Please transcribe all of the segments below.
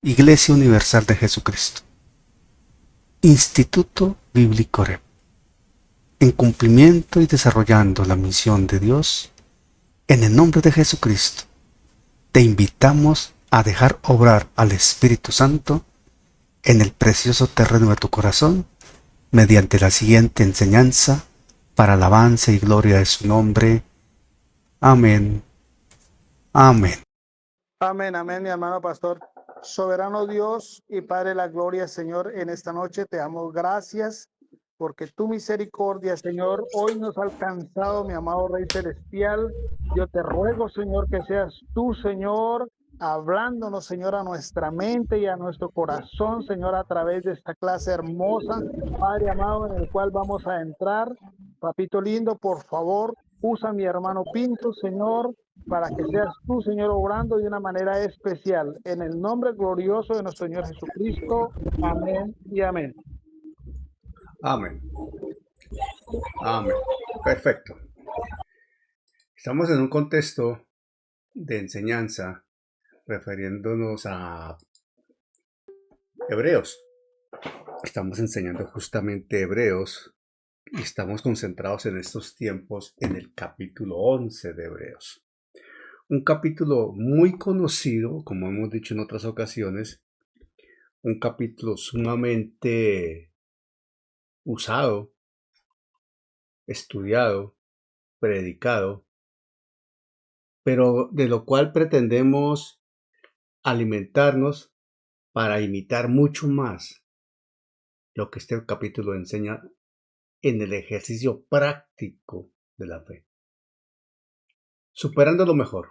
Iglesia Universal de Jesucristo. Instituto Bíblico REP. En cumplimiento y desarrollando la misión de Dios, en el nombre de Jesucristo, te invitamos a dejar obrar al Espíritu Santo en el precioso terreno de tu corazón mediante la siguiente enseñanza para alabanza y gloria de su nombre. Amén. Amén. Amén, amén, mi hermano pastor. Soberano Dios y Padre de la gloria, Señor, en esta noche te damos gracias porque tu misericordia, Señor, hoy nos ha alcanzado, mi amado Rey Celestial. Yo te ruego, Señor, que seas tú, Señor, hablándonos, Señor, a nuestra mente y a nuestro corazón, Señor, a través de esta clase hermosa, Padre amado, en el cual vamos a entrar. Papito lindo, por favor, usa a mi hermano Pinto, Señor, para que seas tú, Señor, obrando de una manera especial. En el nombre glorioso de nuestro Señor Jesucristo. Amén y amén. Amén. Amén. Perfecto. Estamos en un contexto de enseñanza refiriéndonos a Hebreos. Estamos enseñando justamente Hebreos y estamos concentrados en estos tiempos en el capítulo 11 de Hebreos. Un capítulo muy conocido, como hemos dicho en otras ocasiones, un capítulo sumamente usado, estudiado, predicado, pero de lo cual pretendemos alimentarnos para imitar mucho más lo que este capítulo enseña en el ejercicio práctico de la fe. Superando lo mejor.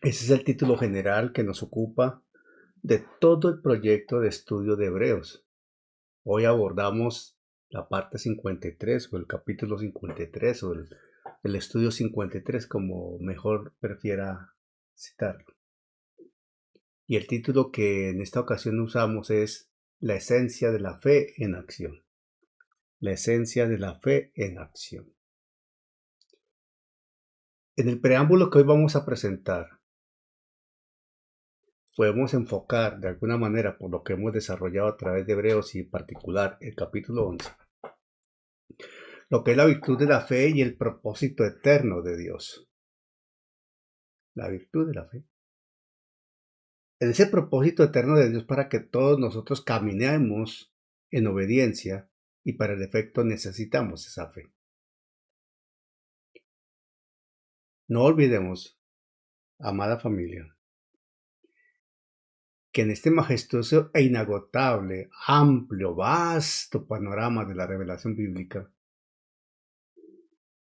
Ese es el título general que nos ocupa de todo el proyecto de estudio de Hebreos. Hoy abordamos la parte 53 o el capítulo 53 o el estudio 53, como mejor prefiera citarlo. Y el título que en esta ocasión usamos es La esencia de la fe en acción. La esencia de la fe en acción. En el preámbulo que hoy vamos a presentar, podemos enfocar de alguna manera por lo que hemos desarrollado a través de Hebreos y en particular el capítulo 11, lo que es la virtud de la fe y el propósito eterno de Dios. La virtud de la fe. En ese propósito eterno de Dios para que todos nosotros caminemos en obediencia y para el efecto necesitamos esa fe. No olvidemos, amada familia, que en este majestuoso e inagotable, amplio, vasto panorama de la revelación bíblica,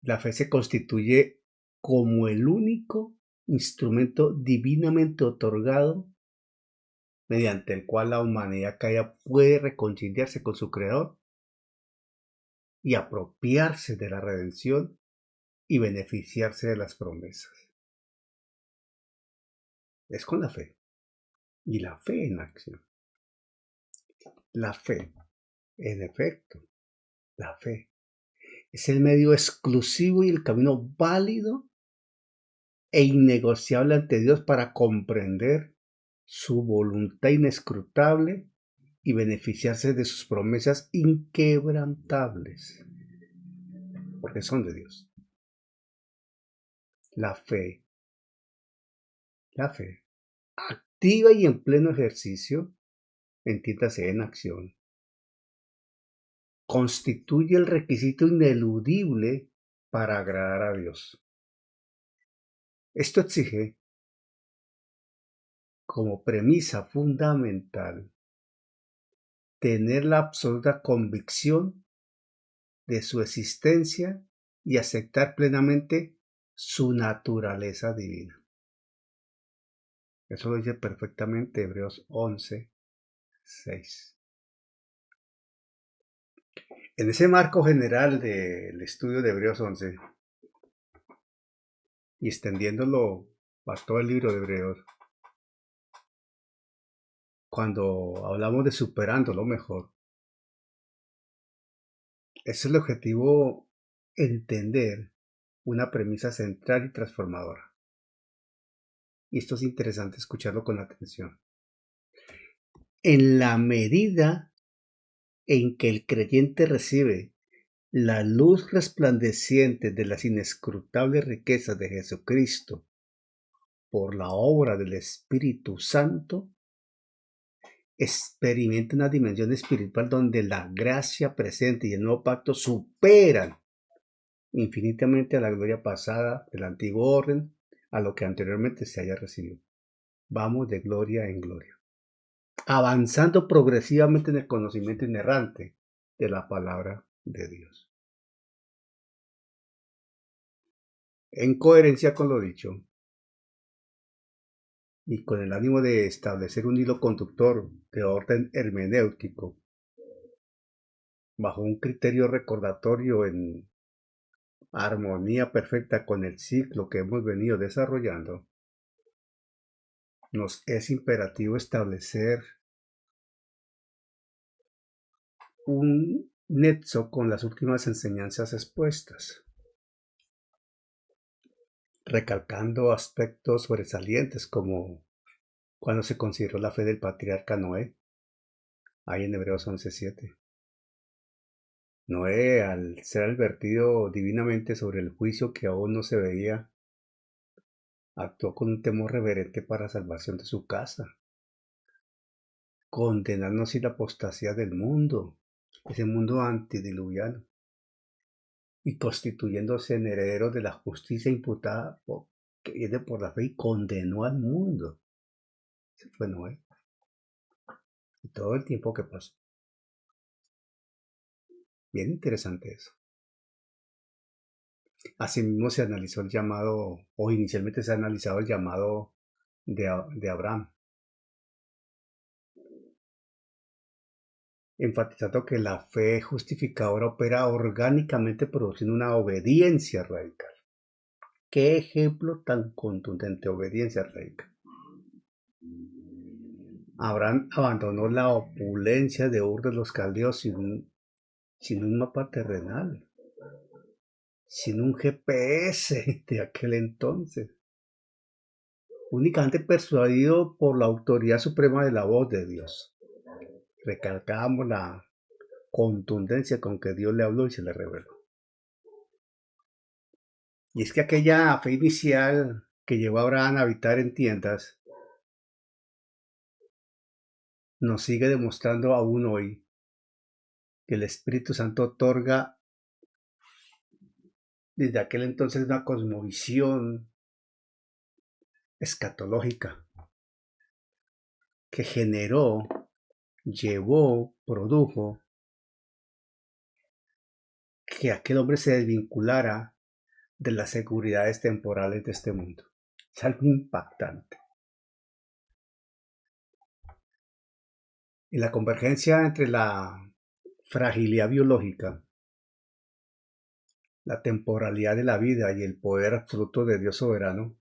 la fe se constituye como el único instrumento divinamente otorgado mediante el cual la humanidad caída puede reconciliarse con su Creador y apropiarse de la redención y beneficiarse de las promesas. Es con la fe y la fe en acción. La fe, en efecto, la fe es el medio exclusivo y el camino válido e innegociable ante Dios para comprender su voluntad inescrutable y beneficiarse de sus promesas inquebrantables, porque son de Dios. La fe, activa y en pleno ejercicio, entiéndase en acción, constituye el requisito ineludible para agradar a Dios. Esto exige, como premisa fundamental, tener la absoluta convicción de su existencia y aceptar plenamente su naturaleza divina. Eso lo dice perfectamente Hebreos 11:6. En ese marco general del estudio de Hebreos 11 y extendiéndolo a todo el libro de Hebreos, cuando hablamos de superando lo mejor, es el objetivo entender una premisa central y transformadora. Y esto es interesante escucharlo con atención. En la medida en que el creyente recibe la luz resplandeciente de las inescrutables riquezas de Jesucristo por la obra del Espíritu Santo, experimenta una dimensión espiritual donde la gracia presente y el nuevo pacto superan infinitamente a la gloria pasada del antiguo orden, a lo que anteriormente se haya recibido. Vamos de gloria en gloria, avanzando progresivamente en el conocimiento inerrante de la palabra de Dios. En coherencia con lo dicho, y con el ánimo de establecer un hilo conductor de orden hermenéutico, bajo un criterio recordatorio en armonía perfecta con el ciclo que hemos venido desarrollando, nos es imperativo establecer un nexo con las últimas enseñanzas expuestas, recalcando aspectos sobresalientes como cuando se consideró la fe del patriarca Noé, ahí en Hebreos 11:7. Noé, al ser advertido divinamente sobre el juicio que aún no se veía, actuó con un temor reverente para salvación de su casa, condenando así la apostasía del mundo, ese mundo antediluviano, y constituyéndose en heredero de la justicia imputada que viene por la fe, y condenó al mundo. Ese fue Noé. Y todo el tiempo que pasó. Bien interesante eso. Asimismo se analizó el llamado, o inicialmente se ha analizado el llamado de Abraham, enfatizando que la fe justificadora opera orgánicamente produciendo una obediencia radical. ¿Qué ejemplo tan contundente? Obediencia radical. Abraham abandonó la opulencia de Ur de los Caldeos sin un mapa terrenal, sin un GPS de aquel entonces, únicamente persuadido por la autoridad suprema de la voz de Dios. Recalcamos la contundencia con que Dios le habló y se le reveló. Y es que aquella fe inicial que llevó a Abraham a habitar en tiendas nos sigue demostrando aún hoy que el Espíritu Santo otorga desde aquel entonces una cosmovisión escatológica que generó, llevó, produjo que aquel hombre se desvinculara de las seguridades temporales de este mundo. Es algo impactante. Y la convergencia entre la fragilidad biológica, la temporalidad de la vida y el poder absoluto de Dios soberano,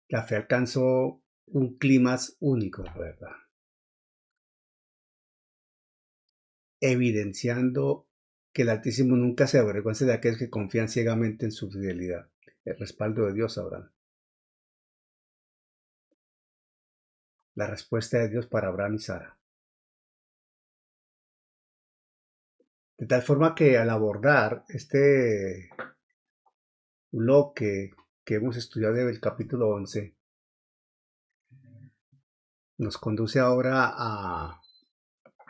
la fe alcanzó un clímax único, ¿verdad? Evidenciando que el Altísimo nunca se avergüenza de aquellos que confían ciegamente en su fidelidad. El respaldo de Dios, Abraham. La respuesta de Dios para Abraham y Sara. De tal forma que al abordar este bloque que hemos estudiado del capítulo 11, nos conduce ahora a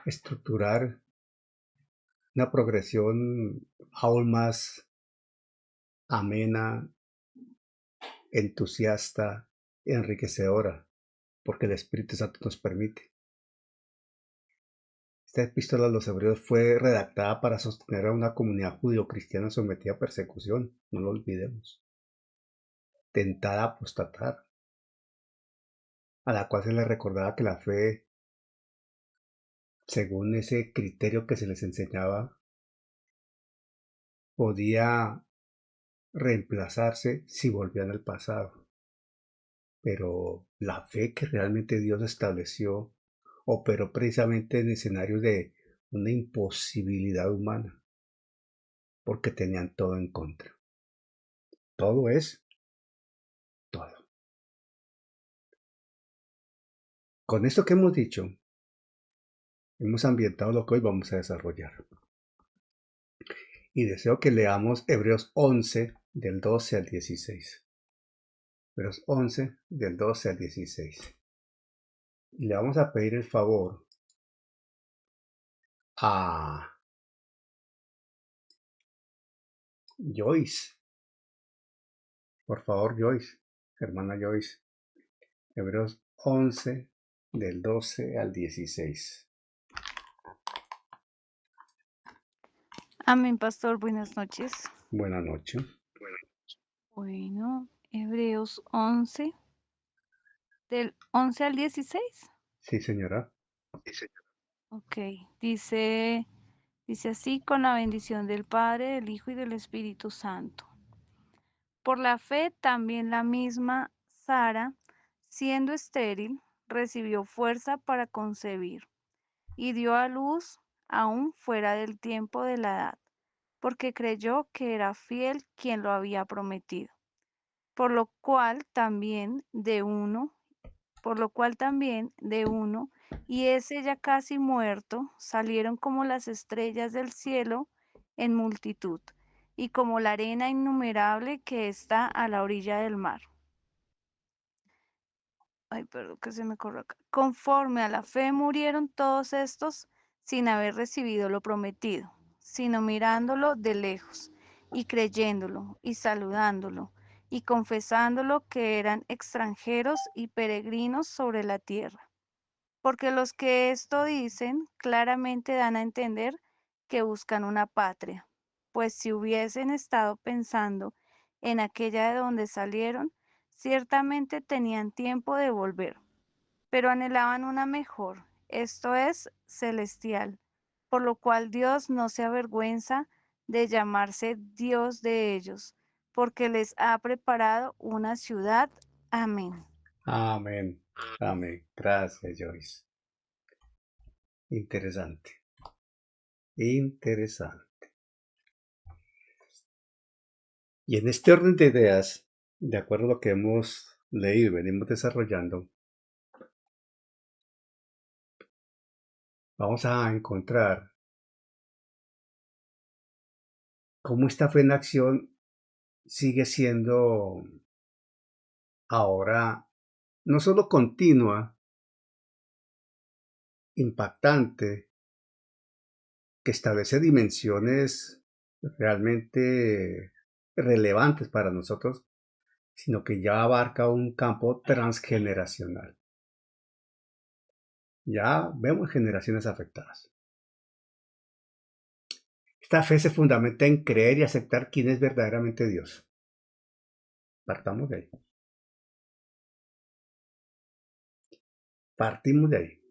estructurar una progresión aún más amena, entusiasta, enriquecedora, porque el Espíritu Santo nos permite. Esta epístola a los hebreos fue redactada para sostener a una comunidad judío-cristiana sometida a persecución, no lo olvidemos, tentada a apostatar, a la cual se le recordaba que la fe, según ese criterio que se les enseñaba, podía reemplazarse si volvían al pasado. Pero la fe que realmente Dios estableció operó precisamente en escenarios de una imposibilidad humana, porque tenían todo en contra. Todo es todo. Con esto que hemos dicho, hemos ambientado lo que hoy vamos a desarrollar. Y deseo que leamos Hebreos 11 del 12 al 16. Hebreos 11 del 12 al 16. Y le vamos a pedir el favor a Joyce. Por favor, Joyce, hermana Joyce. Hebreos 11 del 12 al 16. Amén, pastor. Buenas noches. Buenas noches. Bueno, Hebreos 11, del 11 al 16. Sí, señora. Ok, dice así, con la bendición del Padre, del Hijo y del Espíritu Santo. Por la fe también la misma Sara, siendo estéril, recibió fuerza para concebir y dio a luz aún fuera del tiempo de la edad, porque creyó que era fiel quien lo había prometido. Por lo cual también de uno, y ese ya casi muerto, salieron como las estrellas del cielo en multitud, y como la arena innumerable que está a la orilla del mar. Ay, perdón, que se me corrió acá. Conforme a la fe murieron todos estos sin haber recibido lo prometido, sino mirándolo de lejos, y creyéndolo, y saludándolo, y confesándolo que eran extranjeros y peregrinos sobre la tierra. Porque los que esto dicen claramente dan a entender que buscan una patria, pues si hubiesen estado pensando en aquella de donde salieron, ciertamente tenían tiempo de volver, pero anhelaban una mejor, esto es, celestial, por lo cual Dios no se avergüenza de llamarse Dios de ellos, porque les ha preparado una ciudad. Amén. Amén. Amén. Gracias, Joyce. Interesante. Interesante. Y en este orden de ideas, de acuerdo a lo que hemos leído y venimos desarrollando, vamos a encontrar cómo esta fe en acción sigue siendo ahora no solo continua, impactante, que establece dimensiones realmente relevantes para nosotros, sino que ya abarca un campo transgeneracional. Ya vemos generaciones afectadas. Esta fe se fundamenta en creer y aceptar quién es verdaderamente Dios. Partamos de ahí. Partimos de ahí.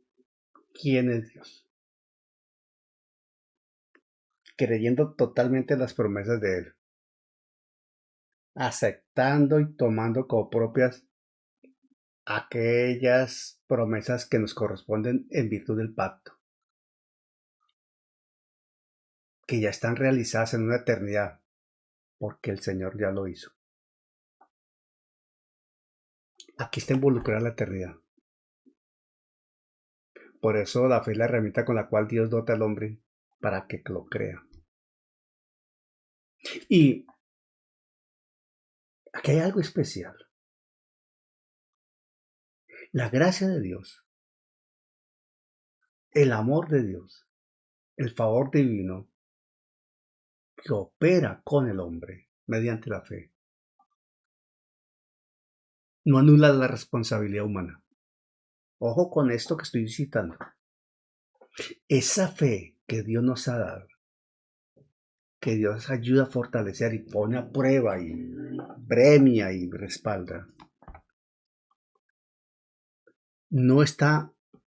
¿Quién es Dios? Creyendo totalmente en las promesas de Él. Aceptando y tomando como propias aquellas promesas que nos corresponden en virtud del pacto, que ya están realizadas en una eternidad, porque el Señor ya lo hizo. Aquí está involucrada la eternidad. Por eso la fe es la herramienta con la cual Dios dota al hombre para que lo crea. Y aquí hay algo especial. La gracia de Dios, el amor de Dios, el favor divino que opera con el hombre mediante la fe, no anula la responsabilidad humana. Ojo con esto que estoy citando. Esa fe que Dios nos ha dado, que Dios ayuda a fortalecer y pone a prueba y premia y respalda, no está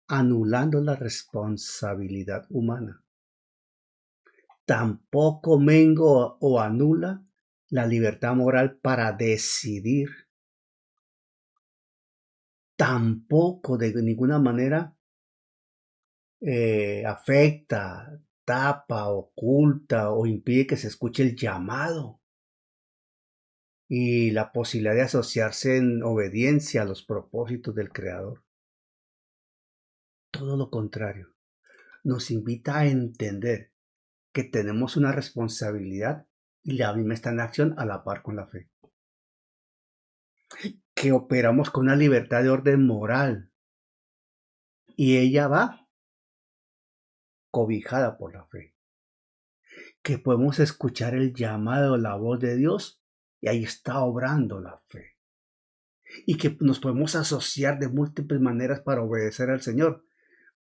anulando la responsabilidad humana. Tampoco mengo o anula la libertad moral para decidir. Tampoco de ninguna manera afecta, tapa, oculta o impide que se escuche el llamado y la posibilidad de asociarse en obediencia a los propósitos del Creador. Todo lo contrario, nos invita a entender que tenemos una responsabilidad y la misma está en acción a la par con la fe. Que operamos con una libertad de orden moral y ella va cobijada por la fe. Que podemos escuchar el llamado, la voz de Dios y ahí está obrando la fe. Y que nos podemos asociar de múltiples maneras para obedecer al Señor,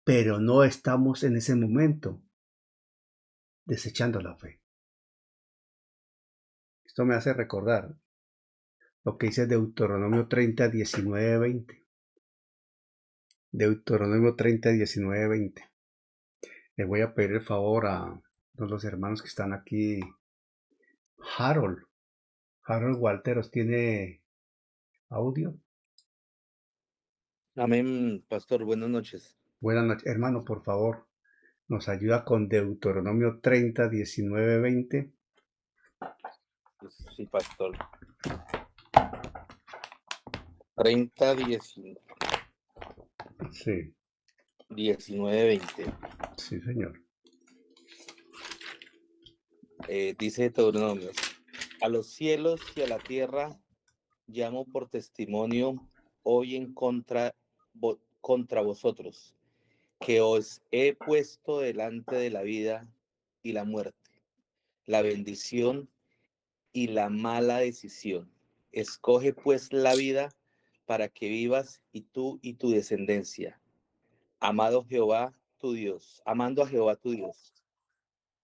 pero no estamos en ese momento desechando la fe. Esto me hace recordar lo que dice Deuteronomio 30, 19, 20. Deuteronomio 30, 19, 20. Le voy a pedir el favor a los hermanos que están aquí. Harold Walteros, ¿tiene audio? Amén, pastor. Buenas noches. Buenas noches. Hermano, por favor, nos ayuda con Deuteronomio 30, 19, 20. Sí, pastor. 30, 19, Sí, 20. sí, señor. Dice Deuteronomio: a los cielos y a la tierra llamo por testimonio hoy en contra vosotros, que os he puesto delante de la vida y la muerte, la bendición y la mala decisión. Escoge pues la vida para que vivas, y tú y tu descendencia, amando a Jehová tu Dios,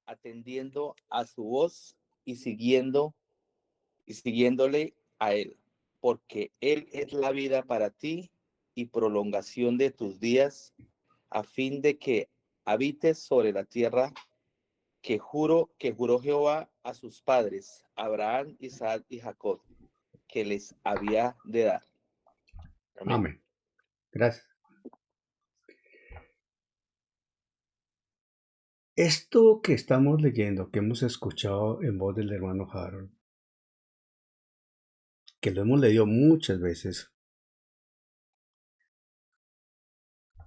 atendiendo a su voz y siguiéndole a él, porque él es la vida para ti y prolongación de tus días, a fin de que habites sobre la tierra que juró Jehová a sus padres, Abraham, Isaac y Jacob, que les había de dar. Amén. Amén. Gracias. Esto que estamos leyendo, que hemos escuchado en voz del hermano Harold, que lo hemos leído muchas veces,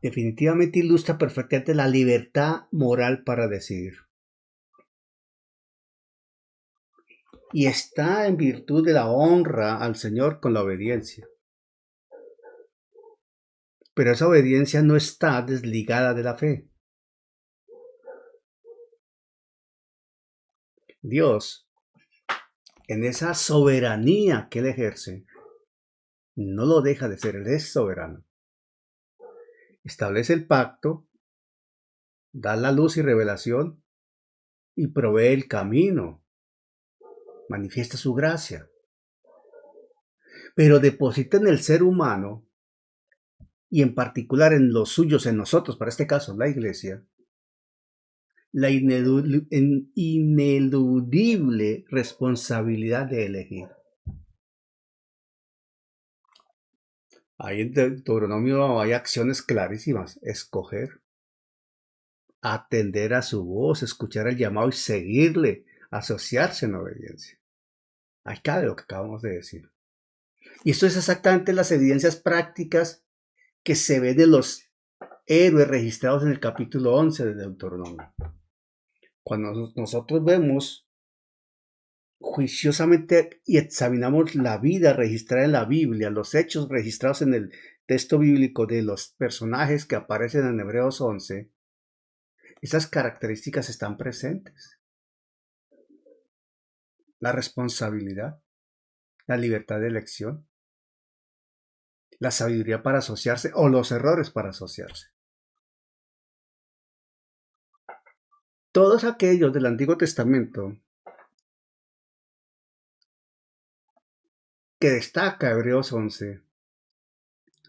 definitivamente ilustra perfectamente la libertad moral para decidir. Y está en virtud de la honra al Señor con la obediencia. Pero esa obediencia no está desligada de la fe. Dios, en esa soberanía que Él ejerce, no lo deja de ser, Él es soberano. Establece el pacto, da la luz y revelación y provee el camino, manifiesta su gracia. Pero deposita en el ser humano, y en particular en los suyos, en nosotros, para este caso, la iglesia, la ineludible responsabilidad de elegir. Ahí en Deuteronomio hay acciones clarísimas: escoger, atender a su voz, escuchar el llamado y seguirle, asociarse en obediencia. Ahí cabe lo que acabamos de decir. Y esto es exactamente las evidencias prácticas que se ven de los héroes registrados en el capítulo 11 de Deuteronomio. Cuando nosotros vemos juiciosamente y examinamos la vida registrada en la Biblia, los hechos registrados en el texto bíblico de los personajes que aparecen en Hebreos 11, esas características están presentes. La responsabilidad, la libertad de elección, la sabiduría para asociarse o los errores para asociarse. Todos aquellos del Antiguo Testamento que destaca Hebreos 11,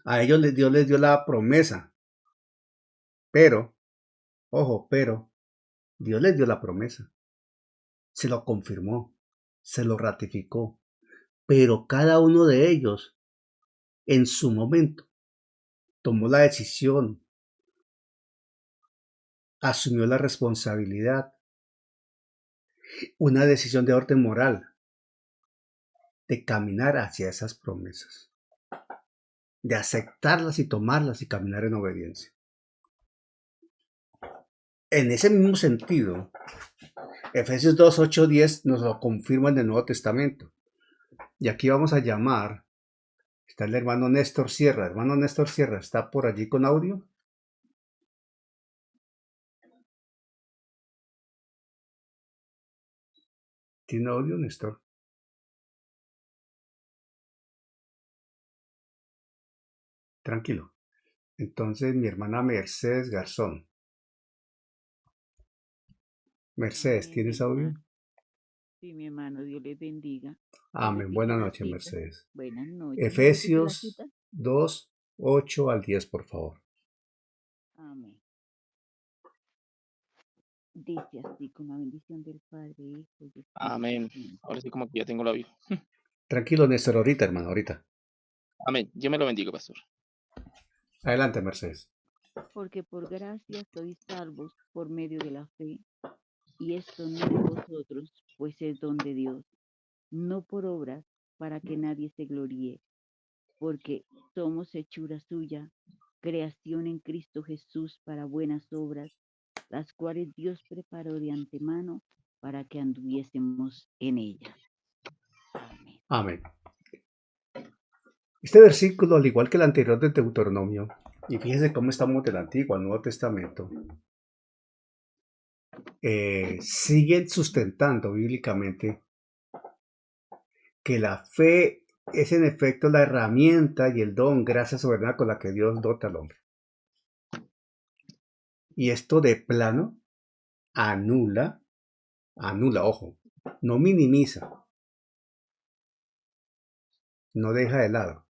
a ellos Dios les dio la promesa, pero, ojo, Dios les dio la promesa, se lo confirmó, se lo ratificó, pero cada uno de ellos en su momento tomó la decisión, asumió la responsabilidad, una decisión de orden moral, de caminar hacia esas promesas, de aceptarlas y tomarlas y caminar en obediencia. En ese mismo sentido, Efesios 2, 8, 10 nos lo confirma en el Nuevo Testamento. Y aquí vamos a llamar, está el hermano Néstor Sierra. Hermano Néstor Sierra, ¿está por allí con audio? ¿Tiene audio, Néstor? Tranquilo. Entonces, mi hermana Mercedes Garzón. Mercedes, Amén, ¿tienes mi audio? hermano. Sí, mi hermano, Dios les bendiga. Amén. Repite Buenas la noches, cita. Mercedes. Buenas noches. ¿Me repite la Efesios cita? 2, 8 al 10, por favor. Amén. Dice así, con la bendición del Padre, Hijo y Espíritu Amén. Santo. Ahora sí como que ya tengo la vida. Tranquilo, Néstor, ahorita, hermano, ahorita. Amén. Dios me lo bendiga, pastor. Adelante, Mercedes. Porque por gracia sois salvos por medio de la fe, y esto no de vosotros, pues es don de Dios, no por obras, para que nadie se gloríe, porque somos hechura suya, creación en Cristo Jesús para buenas obras, las cuales Dios preparó de antemano para que anduviésemos en ellas. Amén. Amén. Este versículo, al igual que el anterior de Deuteronomio, y fíjense cómo estamos del Antiguo al Nuevo Testamento, siguen sustentando bíblicamente que la fe es en efecto la herramienta y el don, gracia soberana con la que Dios dota al hombre. Y esto de plano anula, ojo, no minimiza, no deja de lado,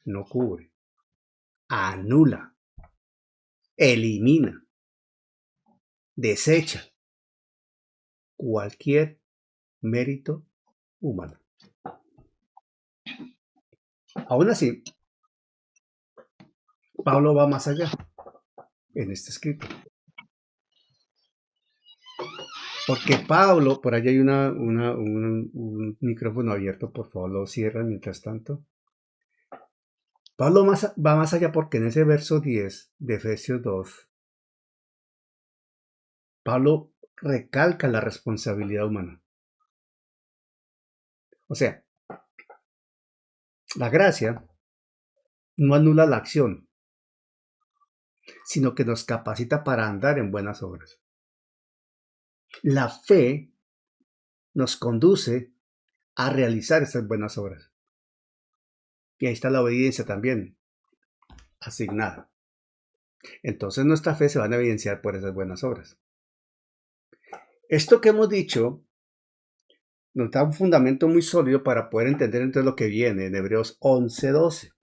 no cubre, anula, elimina, desecha cualquier mérito humano. Aún así, Pablo va más allá en este escrito. Porque Pablo, por allá hay un micrófono abierto, por favor lo cierran mientras tanto. Pablo va más allá porque en ese verso 10 de Efesios 2, Pablo recalca la responsabilidad humana. O sea, la gracia no anula la acción, sino que nos capacita para andar en buenas obras. La fe nos conduce a realizar esas buenas obras. Y ahí está la obediencia también, asignada. Entonces nuestra fe se va a evidenciar por esas buenas obras. Esto que hemos dicho nos da un fundamento muy sólido para poder entender entonces lo que viene en Hebreos 11:12.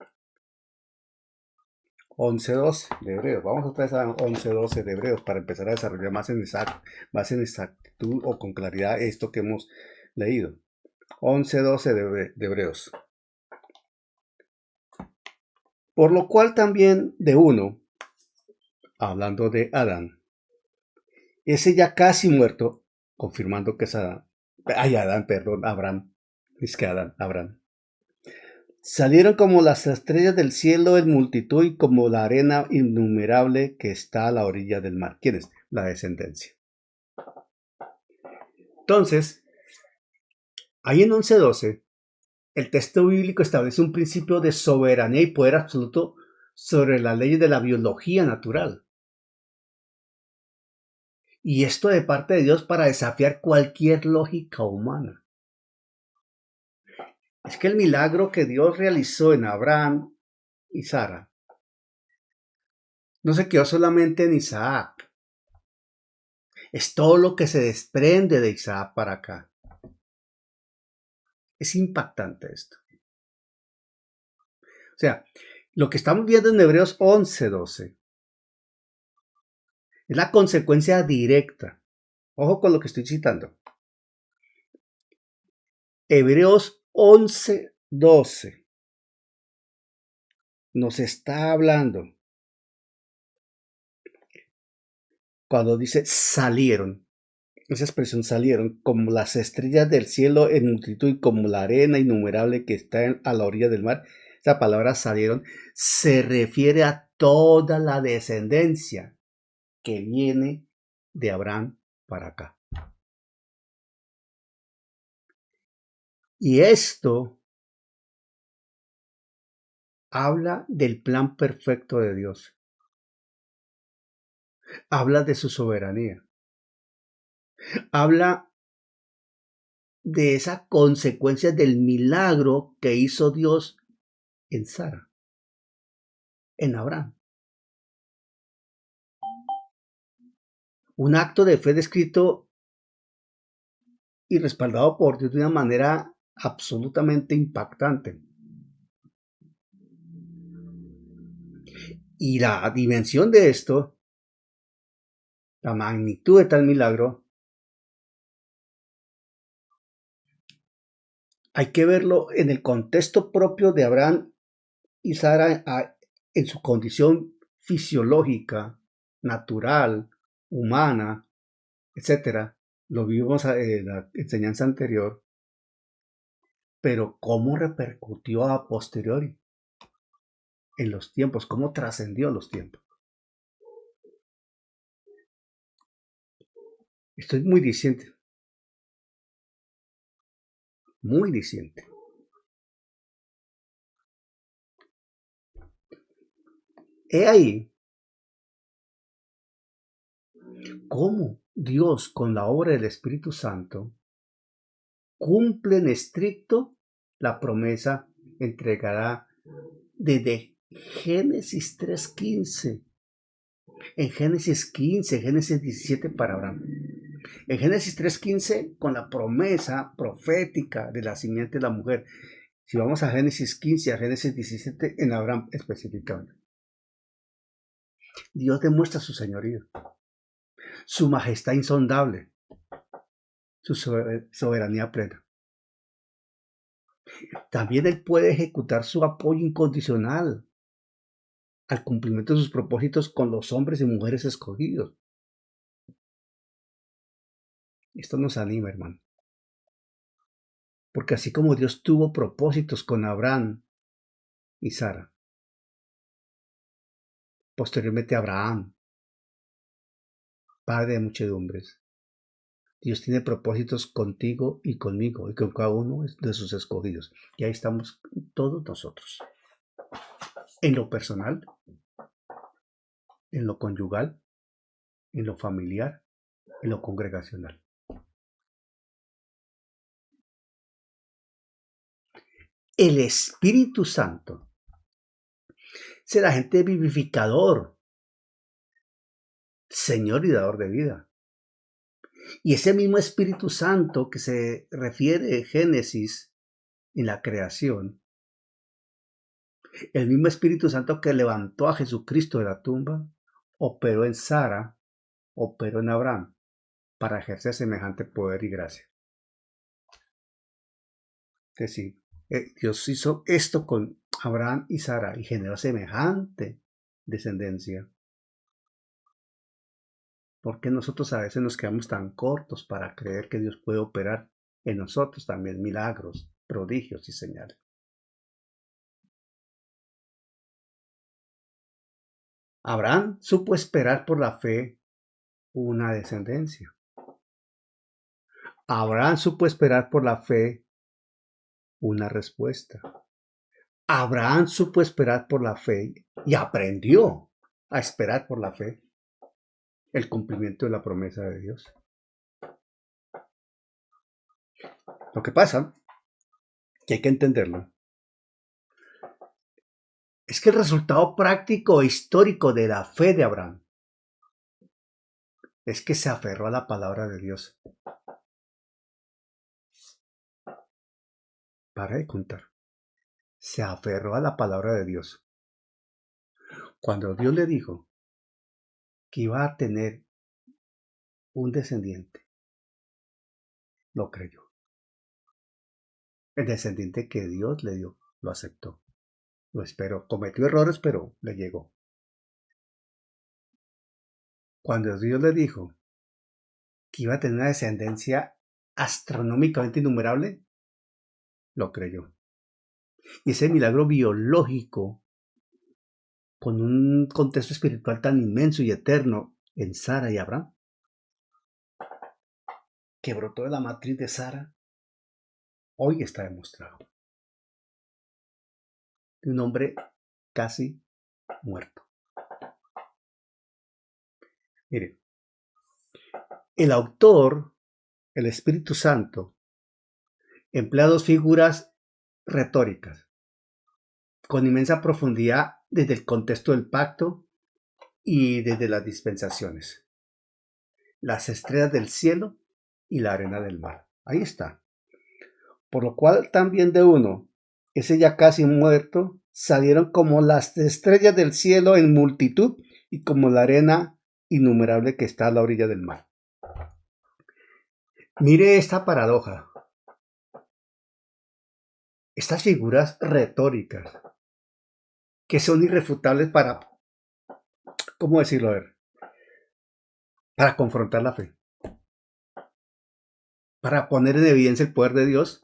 11:12 de Hebreos. Vamos otra vez a 11:12 de Hebreos para empezar a desarrollar más en exactitud o con claridad esto que hemos leído. 11:12 de Hebreos. Por lo cual también de uno, hablando de Adán, ese ya casi muerto, confirmando que es Adán, Abraham, es que Abraham. Salieron como las estrellas del cielo en multitud y como la arena innumerable que está a la orilla del mar. ¿Quién es? La descendencia. Entonces, ahí en 11:12, el texto bíblico establece un principio de soberanía y poder absoluto sobre las leyes de la biología natural. Y esto de parte de Dios para desafiar cualquier lógica humana. Es que el milagro que Dios realizó en Abraham y Sara no se quedó solamente en Isaac. Es todo lo que se desprende de Isaac para acá. Es impactante esto. O sea, lo que estamos viendo en Hebreos 11:12 es la consecuencia directa. Ojo con lo que estoy citando. Hebreos 11:12 nos está hablando cuando dice salieron. Esa expresión salieron como las estrellas del cielo en multitud y como la arena innumerable que está a la orilla del mar. Esa palabra salieron se refiere a toda la descendencia. que viene de Abraham para acá. Y esto habla del plan perfecto de Dios. Habla de su soberanía. Habla de esa consecuencia del milagro que hizo Dios en Sara, en Abraham. Un acto de fe descrito y respaldado por Dios de una manera absolutamente impactante. Y la dimensión de esto, la magnitud de tal milagro, hay que verlo en el contexto propio de Abraham y Sara en su condición fisiológica, natural, humana, etcétera. Lo vimos en la enseñanza anterior, pero cómo repercutió a posteriori en los tiempos, cómo trascendió los tiempos. Estoy muy diciente. Muy diciente. He ahí cómo Dios, con la obra del Espíritu Santo, cumple en estricto la promesa entregada desde Génesis 3:15. En Génesis 15, Génesis 17 para Abraham. En Génesis 3:15 con la promesa profética de la simiente de la mujer. Si vamos a Génesis 15, a Génesis 17, en Abraham específicamente. Dios demuestra su señorío, su majestad insondable, su soberanía plena. También Él puede ejecutar su apoyo incondicional al cumplimiento de sus propósitos con los hombres y mujeres escogidos. Esto nos anima, hermano. Porque así como Dios tuvo propósitos con Abraham y Sara, posteriormente Abraham, padre de muchedumbres, Dios tiene propósitos contigo y conmigo y con cada uno de sus escogidos. Y ahí estamos todos nosotros. En lo personal, en lo conyugal, en lo familiar, en lo congregacional. El Espíritu Santo será agente vivificador, Señor y dador de vida. Y ese mismo Espíritu Santo que se refiere en Génesis en la creación, el mismo Espíritu Santo que levantó a Jesucristo de la tumba, operó en Sara, operó en Abraham para ejercer semejante poder y gracia. Es decir, Dios hizo esto con Abraham y Sara y generó semejante descendencia. Porque nosotros a veces nos quedamos tan cortos para creer que Dios puede operar en nosotros también milagros, prodigios y señales. Abraham supo esperar por la fe una descendencia. Abraham supo esperar por la fe una respuesta. Abraham supo esperar por la fe y aprendió a esperar por la fe el cumplimiento de la promesa de Dios. Lo que pasa, que hay que entenderlo, es que el resultado práctico e histórico de la fe de Abraham es que se aferró a la palabra de Dios. Para de contar. Se aferró a la palabra de Dios. Cuando Dios le dijo que iba a tener un descendiente, lo creyó. El descendiente que Dios le dio, lo aceptó. Lo esperó. Cometió errores, pero le llegó. Cuando Dios le dijo que iba a tener una descendencia astronómicamente innumerable, lo creyó. Y ese milagro biológico, con un contexto espiritual tan inmenso y eterno, en Sara y Abraham, que brotó de la matriz de Sara, hoy está demostrado. De un hombre casi muerto. Mire, el autor, el Espíritu Santo, emplea dos figuras retóricas con inmensa profundidad desde el contexto del pacto y desde las dispensaciones. Las estrellas del cielo y la arena del mar. Ahí está. Por lo cual también de uno, ese ya casi muerto, salieron como las estrellas del cielo en multitud y como la arena innumerable que está a la orilla del mar. Mire esta paradoja. Estas figuras retóricas que son irrefutables para, ¿cómo decirlo? A ver, para confrontar la fe, para poner en evidencia el poder de Dios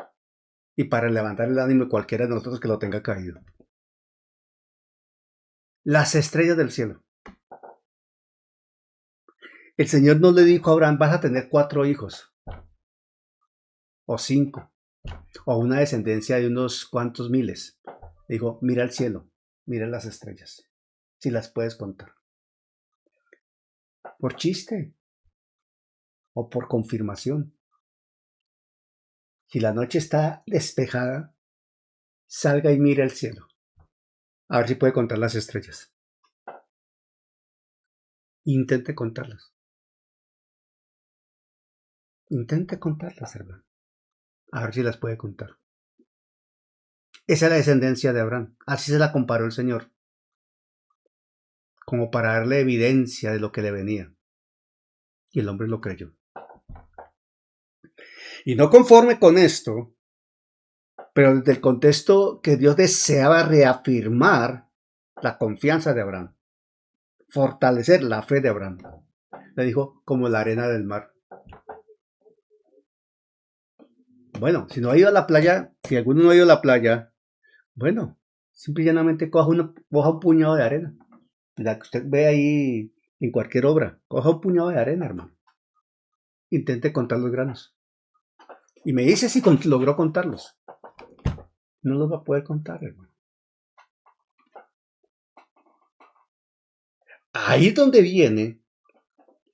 y para levantar el ánimo de cualquiera de nosotros que lo tenga caído. Las estrellas del cielo. El Señor no le dijo a Abraham, vas a tener 4 hijos, o 5, o una descendencia de unos cuantos miles. Le dijo, mira el cielo, mira las estrellas, si las puedes contar. Por chiste o por confirmación. Si la noche está despejada, salga y mire el cielo. A ver si puede contar las estrellas. Intente contarlas. Intente contarlas, hermano. A ver si las puede contar. Esa es la descendencia de Abraham. Así se la comparó el Señor. Como para darle evidencia de lo que le venía. Y el hombre lo creyó. Y no conforme con esto, pero desde el contexto que Dios deseaba reafirmar la confianza de Abraham, fortalecer la fe de Abraham, le dijo como la arena del mar. Bueno, si no ha ido a la playa, si alguno no ha ido a la playa, bueno, simple y llanamente coja un puñado de arena, la que usted ve ahí en cualquier obra, coja un puñado de arena, hermano. Intente contar los granos. Y me dice si logró contarlos. No los va a poder contar, hermano. Ahí es donde viene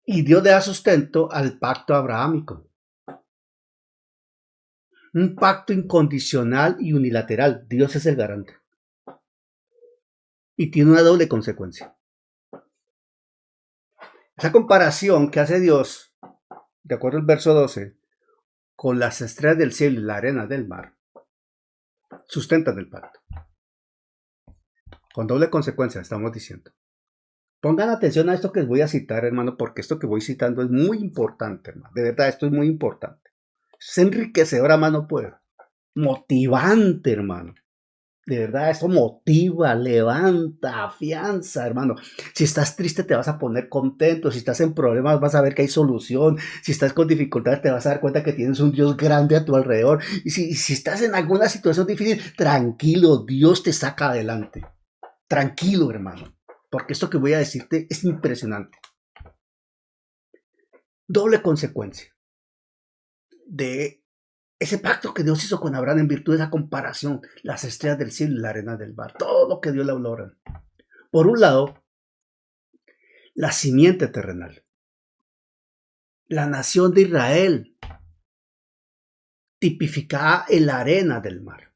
y Dios le da sustento al pacto abrahámico. Un pacto incondicional y unilateral. Dios es el garante. Y tiene una doble consecuencia. Esa comparación que hace Dios, de acuerdo al verso 12, con las estrellas del cielo y la arena del mar, sustentan el pacto. Con doble consecuencia, estamos diciendo. Pongan atención a esto que les voy a citar, hermano, porque esto que voy citando es muy importante, hermano. De verdad, esto es muy importante. Es enriquecedor a mano poder. Motivante, hermano. De verdad, esto motiva, levanta, afianza, hermano. Si estás triste, te vas a poner contento. Si estás en problemas, vas a ver que hay solución. Si estás con dificultades, te vas a dar cuenta que tienes un Dios grande a tu alrededor. Y si estás en alguna situación difícil, tranquilo, Dios te saca adelante. Tranquilo, hermano. Porque esto que voy a decirte es impresionante. Doble consecuencia de ese pacto que Dios hizo con Abraham en virtud de esa comparación, las estrellas del cielo y la arena del mar, todo lo que Dios le habló a Abraham. Por un lado, la simiente terrenal, la nación de Israel, tipificada en la arena del mar.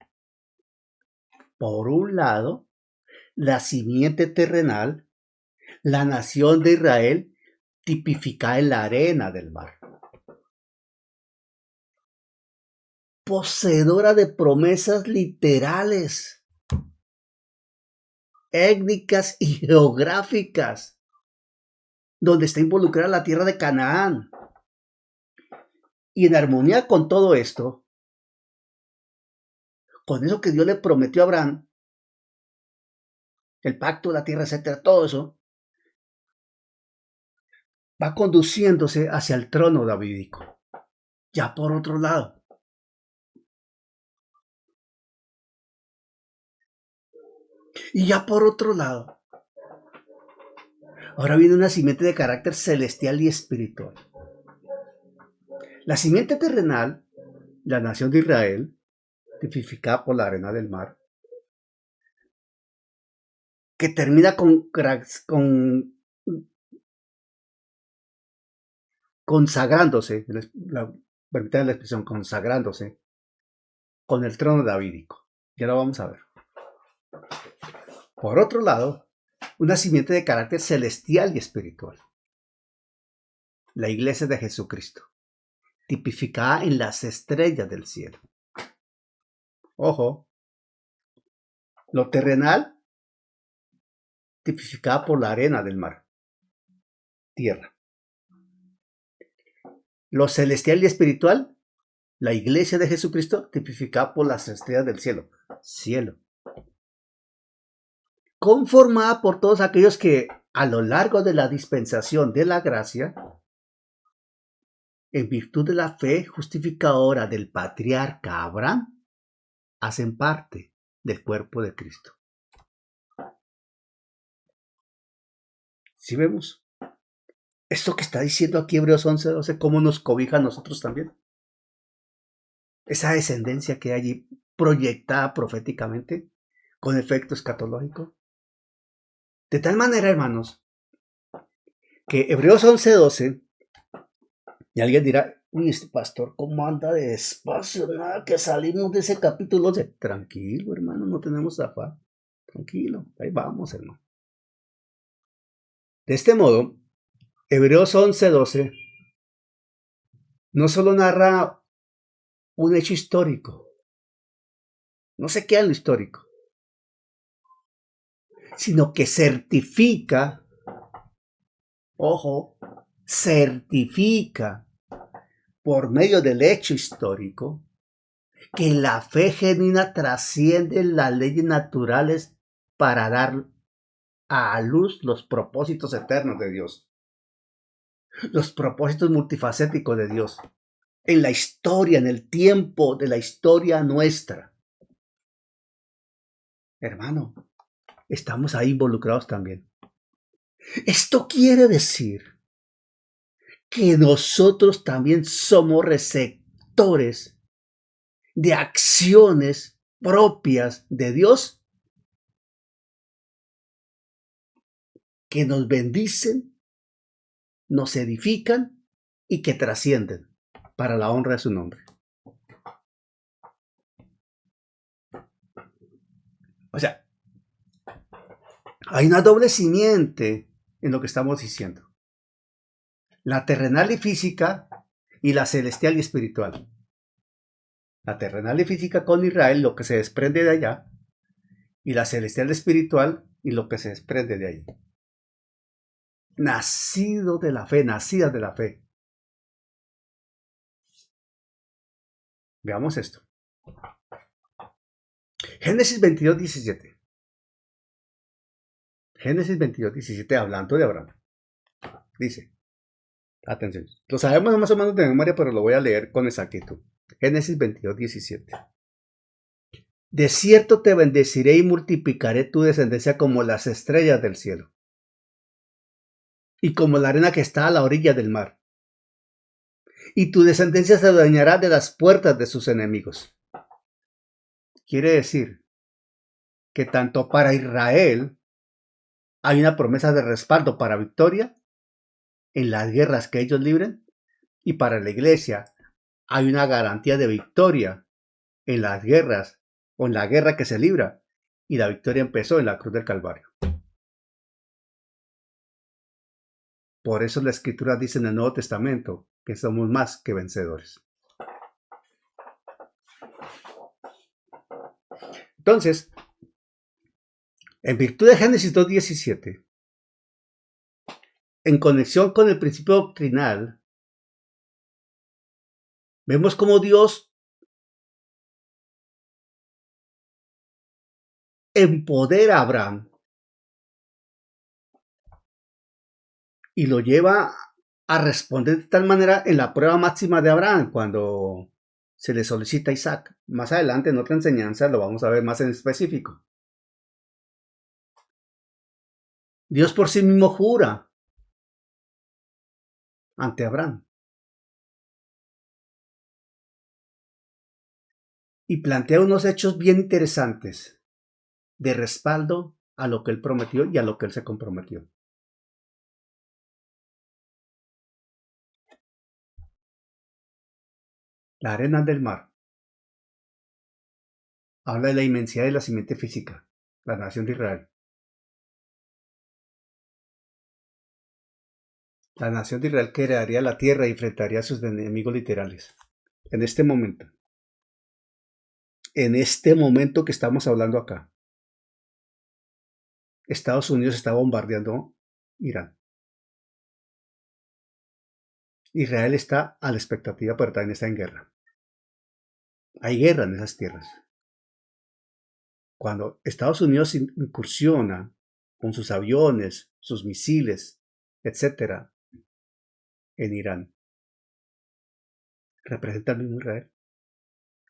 Por un lado, la simiente terrenal, la nación de Israel, tipificada en la arena del mar. Poseedora de promesas literales, étnicas y geográficas, donde está involucrada la tierra de Canaán. Y en armonía con todo esto, con eso que Dios le prometió a Abraham, el pacto, la tierra, etcétera, todo eso, va conduciéndose hacia el trono davídico. Ya por otro lado. Y ya por otro lado, Ahora viene una simiente de carácter celestial y espiritual. La simiente terrenal, la nación de Israel, tipificada por la arena del mar, que termina consagrándose, permítanme la expresión, consagrándose con el trono davídico. Ya lo vamos a ver. Por otro lado, una simiente de carácter celestial y espiritual. La iglesia de Jesucristo, tipificada en las estrellas del cielo. Ojo, lo terrenal, tipificada por la arena del mar, tierra. Lo celestial y espiritual, la iglesia de Jesucristo, tipificada por las estrellas del cielo, cielo. Conformada por todos aquellos que a lo largo de la dispensación de la gracia, en virtud de la fe justificadora del patriarca Abraham, hacen parte del cuerpo de Cristo. ¿Sí vemos? Esto que está diciendo aquí Hebreos 11:12, ¿cómo nos cobija a nosotros también? Esa descendencia que hay allí proyectada proféticamente con efecto escatológico. De tal manera, hermanos, que Hebreos 11:12, y alguien dirá, uy, este pastor, ¿cómo anda de despacio? Nada, que salimos de ese capítulo 11. Tranquilo, hermano, no tenemos afán. Tranquilo, ahí vamos, hermano. De este modo, Hebreos 11:12 no solo narra un hecho histórico, no se queda en lo histórico, sino que certifica, ojo, certifica por medio del hecho histórico que la fe genuina trasciende las leyes naturales para dar a luz los propósitos eternos de Dios, los propósitos multifacéticos de Dios, en la historia, en el tiempo de la historia nuestra. Hermano, estamos ahí involucrados también. Esto quiere decir que nosotros también somos receptores de acciones propias de Dios que nos bendicen, nos edifican y que trascienden para la honra de su nombre. O sea, hay una doble simiente en lo que estamos diciendo. La terrenal y física y la celestial y espiritual. La terrenal y física con Israel, lo que se desprende de allá, y la celestial y espiritual y lo que se desprende de ahí. Nacido de la fe, nacidas de la fe. Veamos esto. Génesis 22:17. Génesis 22:17, hablando de Abraham. Dice, atención, lo sabemos más o menos de memoria, pero lo voy a leer con exactitud. Génesis 22:17. De cierto te bendeciré y multiplicaré tu descendencia como las estrellas del cielo y como la arena que está a la orilla del mar. Y tu descendencia se adueñará de las puertas de sus enemigos. Quiere decir que tanto para Israel hay una promesa de respaldo para victoria en las guerras que ellos libren, y para la iglesia hay una garantía de victoria en las guerras o en la guerra que se libra, y la victoria empezó en la cruz del Calvario. Por eso la Escritura dice en el Nuevo Testamento que somos más que vencedores. Entonces, en virtud de Génesis 2:17, en conexión con el principio doctrinal, vemos cómo Dios empodera a Abraham y lo lleva a responder de tal manera en la prueba máxima de Abraham, cuando se le solicita a Isaac. Más adelante en otra enseñanza lo vamos a ver más en específico. Dios por sí mismo jura ante Abraham. Y plantea unos hechos bien interesantes de respaldo a lo que él prometió y a lo que él se comprometió. La arena del mar habla de la inmensidad de la simiente física, la nación de Israel. La nación de Israel que heredaría la tierra y enfrentaría a sus enemigos literales. En este momento que estamos hablando acá, Estados Unidos está bombardeando Irán. Israel está a la expectativa, pero también está en guerra. Hay guerra en esas tierras. Cuando Estados Unidos incursiona con sus aviones, sus misiles, etc., en Irán, representa al mismo Israel.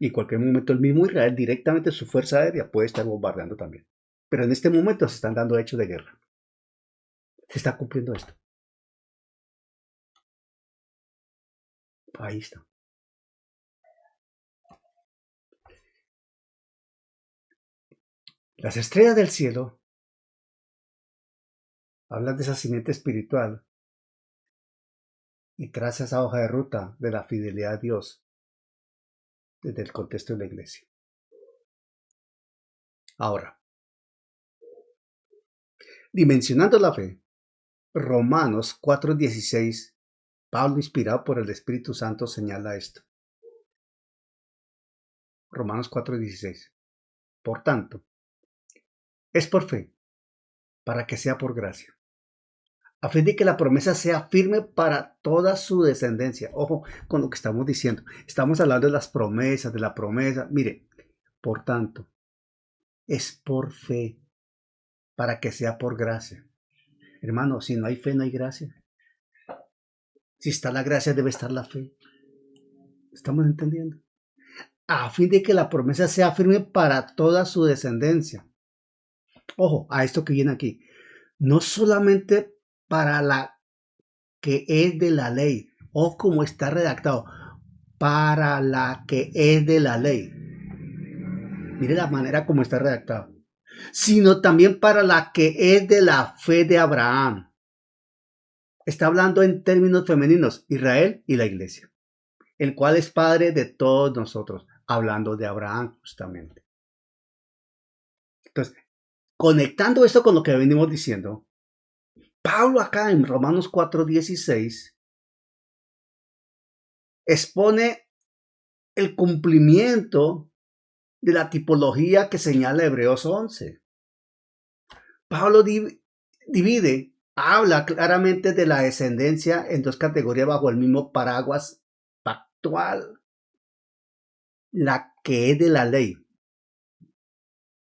Y en cualquier momento el mismo Israel, directamente su fuerza aérea, puede estar bombardeando también. Pero en este momento se están dando hechos de guerra. Se está cumpliendo esto. Ahí está. Las estrellas del cielo hablan de esa simiente espiritual y traza esa hoja de ruta de la fidelidad a Dios desde el contexto de la iglesia. Ahora, dimensionando la fe, Romanos 4:16, Pablo, inspirado por el Espíritu Santo, señala esto. Romanos 4:16. Por tanto, es por fe, para que sea por gracia, a fin de que la promesa sea firme para toda su descendencia. Ojo con lo que estamos diciendo. Estamos hablando de las promesas, de la promesa. Mire, por tanto, es por fe, para que sea por gracia. Hermano, si no hay fe, no hay gracia. Si está la gracia, debe estar la fe. ¿Estamos entendiendo? A fin de que la promesa sea firme para toda su descendencia. Ojo, a esto que viene aquí. No solamente para la que es de la ley, o como está redactado, para la que es de la ley. Mire la manera como está redactado. Sino también para la que es de la fe de Abraham. Está hablando en términos femeninos, Israel y la iglesia, el cual es padre de todos nosotros, hablando de Abraham justamente. Entonces, conectando esto con lo que venimos diciendo, Pablo acá en Romanos 4:16 expone el cumplimiento de la tipología que señala Hebreos 11. Pablo habla claramente de la descendencia en dos categorías bajo el mismo paraguas pactual. La que es de la ley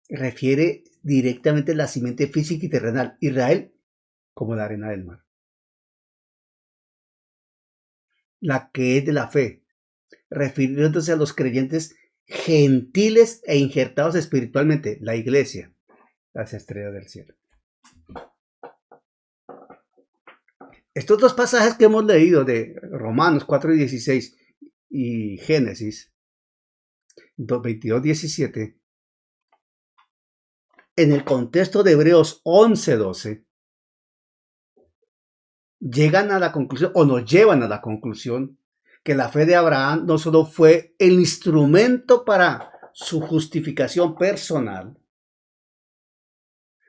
refiere directamente a la simiente física y terrenal, Israel como la arena del mar. La que es de la fe, refiriéndose a los creyentes gentiles e injertados espiritualmente, la iglesia, las estrellas del cielo. Estos dos pasajes que hemos leído de Romanos 4:16 y Génesis 22:17, en el contexto de Hebreos 11:12, llegan a la conclusión, o nos llevan a la conclusión, que la fe de Abraham no solo fue el instrumento para su justificación personal,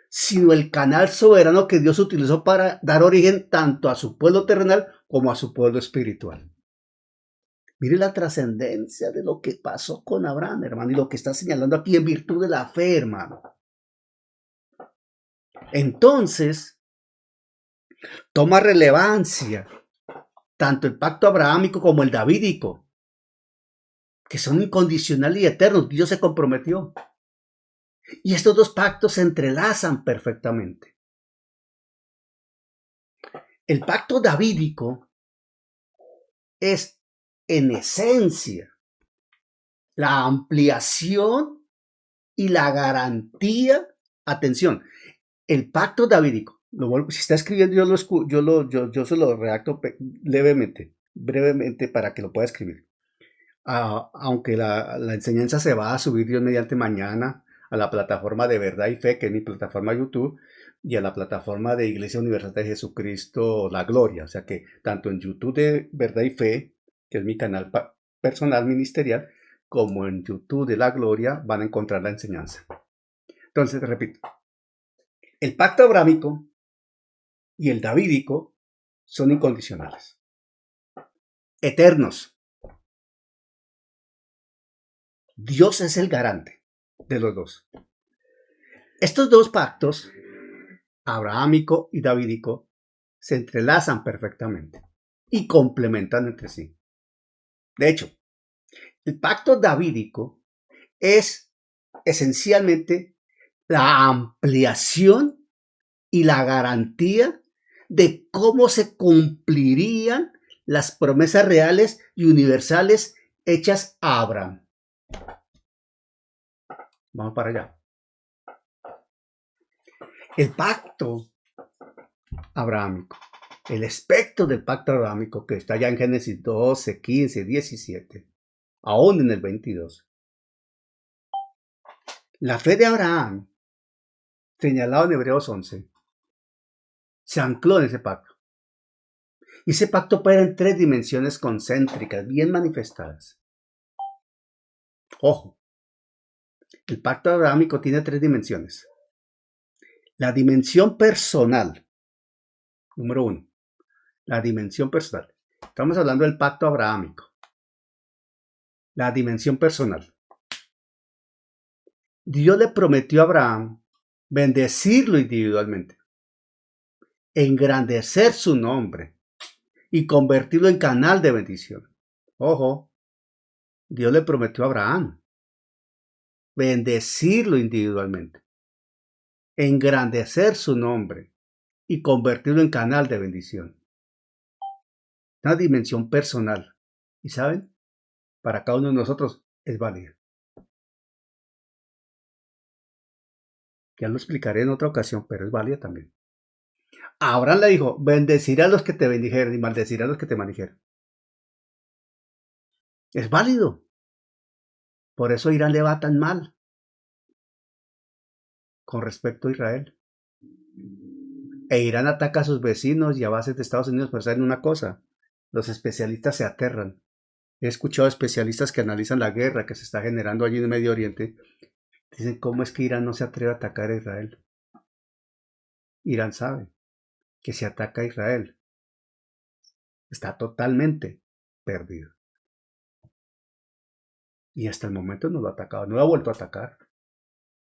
sino el canal soberano que Dios utilizó para dar origen tanto a su pueblo terrenal como a su pueblo espiritual. Mire la trascendencia de lo que pasó con Abraham, hermano, y lo que está señalando aquí en virtud de la fe, hermano. Entonces, toma relevancia tanto el pacto abrahámico como el davídico, que son incondicionales y eternos. Dios se comprometió. Y estos dos pactos se entrelazan perfectamente. El pacto davídico es, en esencia, la ampliación y la garantía. Atención, el pacto davídico Si está escribiendo, yo se lo redacto levemente, brevemente para que lo pueda escribir. Aunque la enseñanza se va a subir Dios mediante mañana a la plataforma de Verdad y Fe, que es mi plataforma YouTube, y a la plataforma de Iglesia Universal de Jesucristo, La Gloria. O sea que tanto en YouTube de Verdad y Fe, que es mi canal personal ministerial, como en YouTube de La Gloria van a encontrar la enseñanza. Entonces, repito, el pacto abrámico y el davídico son incondicionales, eternos. Dios es el garante de los dos. Estos dos pactos, abrahámico y davídico, se entrelazan perfectamente y complementan entre sí. De hecho, el pacto davídico es esencialmente la ampliación y la garantía de cómo se cumplirían las promesas reales y universales hechas a Abraham. Vamos para allá. El pacto abrahámico, el espectro del pacto abrahámico que está ya en Génesis 12, 15, 17, aún en el 22. La fe de Abraham, señalado en Hebreos 11, se ancló en ese pacto. Y ese pacto opera en 3 dimensiones concéntricas, bien manifestadas. Ojo, el pacto abrahámico tiene 3 dimensiones. La dimensión personal, número 1. La dimensión personal. Estamos hablando del pacto abrahámico. La dimensión personal. Dios le prometió a Abraham bendecirlo individualmente, engrandecer su nombre y convertirlo en canal de bendición. Ojo, Dios le prometió a Abraham bendecirlo individualmente, engrandecer su nombre y convertirlo en canal de bendición. Una dimensión personal. ¿Y saben? Para cada uno de nosotros es válida. Ya lo explicaré en otra ocasión, pero es válida también. Abraham le dijo, bendeciré a los que te bendijeren y maldeciré a los que te maldijeren. Es válido. Por eso Irán le va tan mal con respecto a Israel. E Irán ataca a sus vecinos y a bases de Estados Unidos, pero saben una cosa, los especialistas se aterran. He escuchado especialistas que analizan la guerra que se está generando allí en el Medio Oriente. Dicen, ¿cómo es que Irán no se atreve a atacar a Israel? Irán sabe que si ataca a Israel, está totalmente perdido. Y hasta el momento no lo ha atacado, no lo ha vuelto a atacar.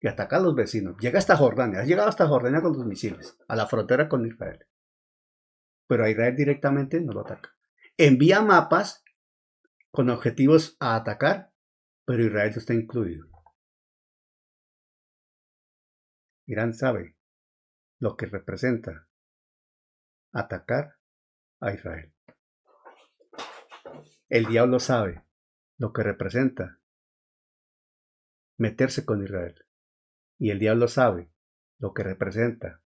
Y ataca a los vecinos. Llega hasta Jordania, ha llegado hasta Jordania con los misiles, a la frontera con Israel. Pero a Israel directamente no lo ataca. Envía mapas con objetivos a atacar, pero Israel no está incluido. Irán sabe lo que representa atacar a Israel. El diablo sabe lo que representa meterse con Israel. Y el diablo sabe lo que representa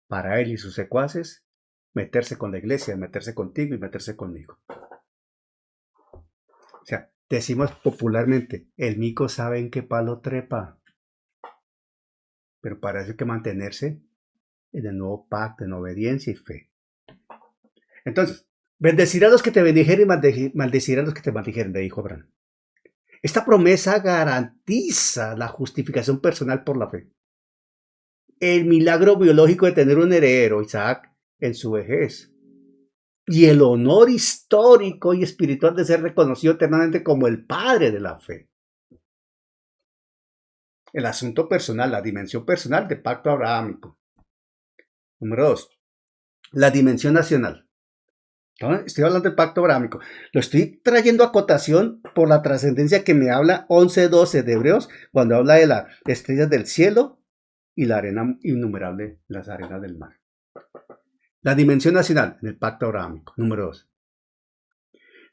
para él y sus secuaces meterse con la iglesia, meterse contigo y meterse conmigo. O sea, decimos popularmente, el mico sabe en qué palo trepa. Pero para eso hay que mantenerse en el nuevo pacto, en obediencia y fe. Entonces, bendeciré a los que te bendijeren y maldeciré a los que te maldijeren, le dijo Abraham. Esta promesa garantiza la justificación personal por la fe. El milagro biológico de tener un heredero, Isaac, en su vejez. Y el honor histórico y espiritual de ser reconocido eternamente como el padre de la fe. El asunto personal, la dimensión personal del pacto abrahámico. Número 2. La dimensión nacional. Estoy hablando del pacto abrahámico. Lo estoy trayendo a cotación por la trascendencia que me habla 11:12 de Hebreos, cuando habla de las estrellas del cielo y la arena innumerable, las arenas del mar. La dimensión nacional en el pacto abrahámico. Número 2.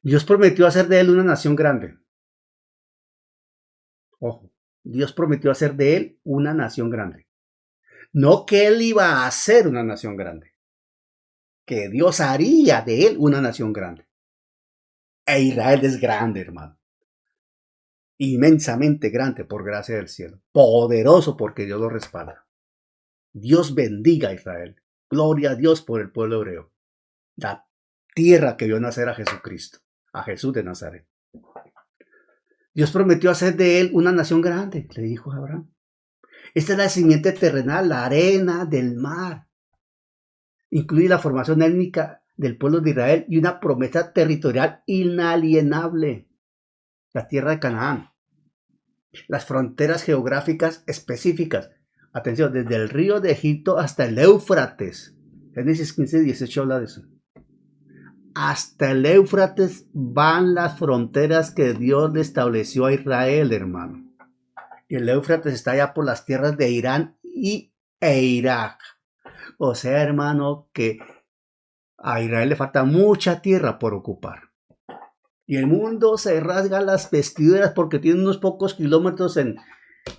Dios prometió hacer de él una nación grande. Ojo, Dios prometió hacer de él una nación grande. No que él iba a hacer una nación grande, que Dios haría de él una nación grande. E Israel es grande, hermano. Inmensamente grande por gracia del cielo. Poderoso porque Dios lo respalda. Dios bendiga a Israel. Gloria a Dios por el pueblo hebreo. La tierra que vio nacer a Jesucristo, a Jesús de Nazaret. Dios prometió hacer de él una nación grande, le dijo a Abraham. Esta es la simiente terrenal, la arena del mar. Incluye la formación étnica del pueblo de Israel y una promesa territorial inalienable. La tierra de Canaán. Las fronteras geográficas específicas. Atención, desde el río de Egipto hasta el Éufrates. Génesis 15, 18 habla de eso. Hasta el Éufrates van las fronteras que Dios le estableció a Israel, hermano. Y el Éufrates está allá por las tierras de Irán e Irak. O sea, hermano, que a Israel le falta mucha tierra por ocupar. Y el mundo se rasga las vestiduras porque tiene unos pocos kilómetros en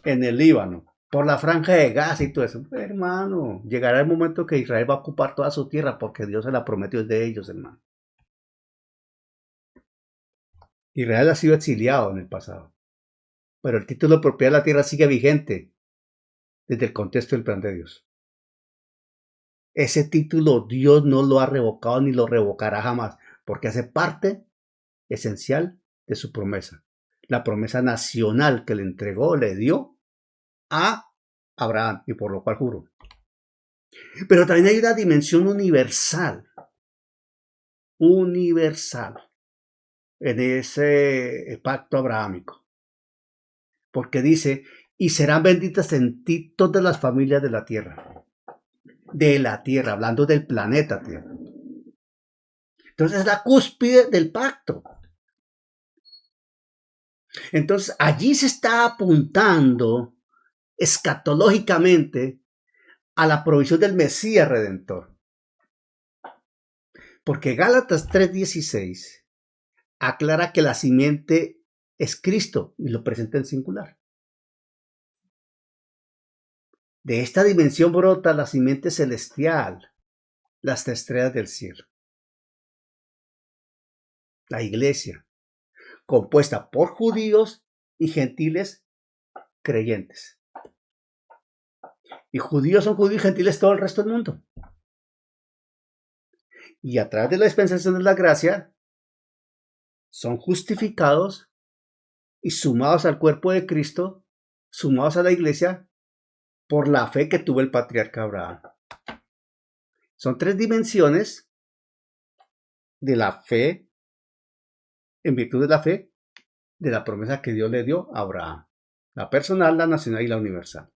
el Líbano, por la franja de Gaza y todo eso. Hermano, llegará el momento que Israel va a ocupar toda su tierra porque Dios se la prometió de ellos, hermano. Israel ha sido exiliado en el pasado, pero el título de propiedad de la tierra sigue vigente desde el contexto del plan de Dios. Ese título Dios no lo ha revocado ni lo revocará jamás, porque hace parte esencial de su promesa. La promesa nacional que le entregó, le dio a Abraham, y por lo cual juró. Pero también hay una dimensión universal en ese pacto abrahámico. Porque dice, y serán benditas en ti todas las familias de la tierra. De la tierra, hablando del planeta Tierra. Entonces es la cúspide del pacto. Entonces allí se está apuntando escatológicamente a la provisión del Mesías Redentor. Porque Gálatas 3:16 aclara que la simiente es Cristo y lo presenta en singular. De esta dimensión brota la simiente celestial, las estrellas del cielo. La iglesia, compuesta por judíos y gentiles creyentes. Y judíos son judíos y gentiles todo el resto del mundo. Y a través de la dispensación de la gracia, son justificados y sumados al cuerpo de Cristo, sumados a la iglesia, por la fe que tuvo el patriarca Abraham. Son tres dimensiones de la fe, en virtud de la fe, de la promesa que Dios le dio a Abraham. La personal, la nacional y la universal.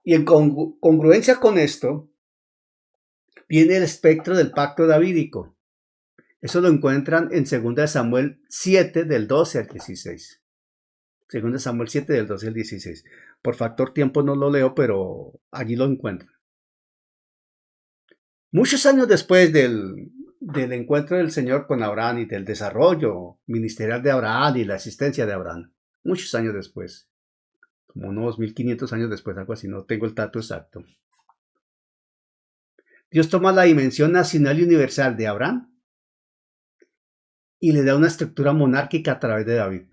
Y en congruencia con esto, viene el espectro del pacto davídico. Eso lo encuentran en 2 Samuel 7, del 12 al 16. 2 Samuel 7, del 12 al 16. Por factor tiempo no lo leo, pero allí lo encuentran. Muchos años después del encuentro del Señor con Abraham y del desarrollo ministerial de Abraham y la existencia de Abraham, muchos años después, como unos 1500 años después, algo así, no tengo el dato exacto, Dios toma la dimensión nacional y universal de Abraham y le da una estructura monárquica a través de David,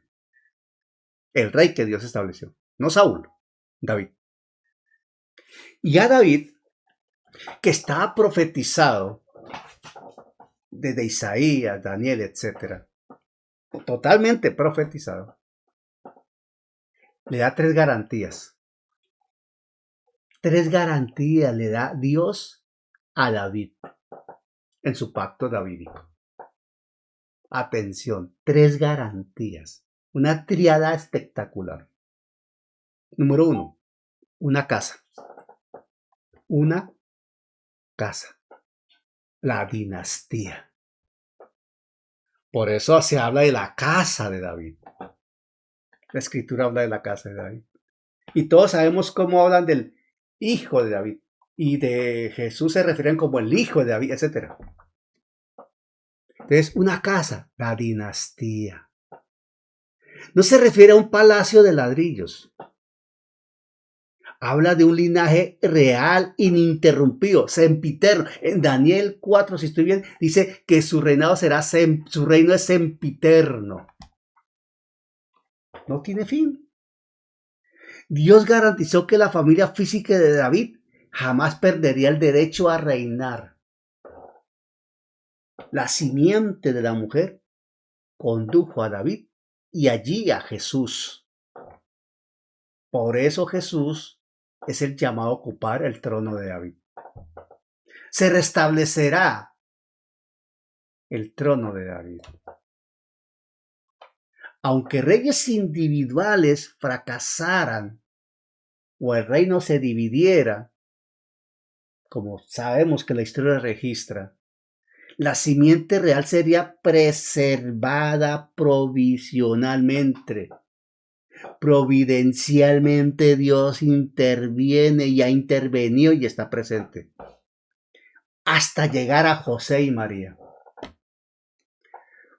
el rey que Dios estableció, no Saúl, David. Y a David, que estaba profetizado desde Isaías, Daniel, etc., totalmente profetizado, le da tres garantías. Tres garantías le da Dios a David en su pacto davídico. Atención, tres garantías. Una triada espectacular. Número 1, una casa. Una casa. La dinastía. Por eso se habla de la casa de David. La escritura habla de la casa de David. Y todos sabemos cómo hablan del hijo de David. Y de Jesús se refieren como el hijo de David, etc. Entonces, una casa, la dinastía. No se refiere a un palacio de ladrillos. Habla de un linaje real, ininterrumpido, sempiterno. En Daniel 4, si estoy bien, dice que su reinado su reino es sempiterno. No tiene fin. Dios garantizó que la familia física de David jamás perdería el derecho a reinar. La simiente de la mujer condujo a David y allí a Jesús. Por eso Jesús es el llamado a ocupar el trono de David. Se restablecerá el trono de David. Aunque reyes individuales fracasaran o el reino se dividiera, como sabemos que la historia registra, la simiente real sería preservada provisionalmente. Providencialmente Dios interviene y ha intervenido y está presente hasta llegar a José y María.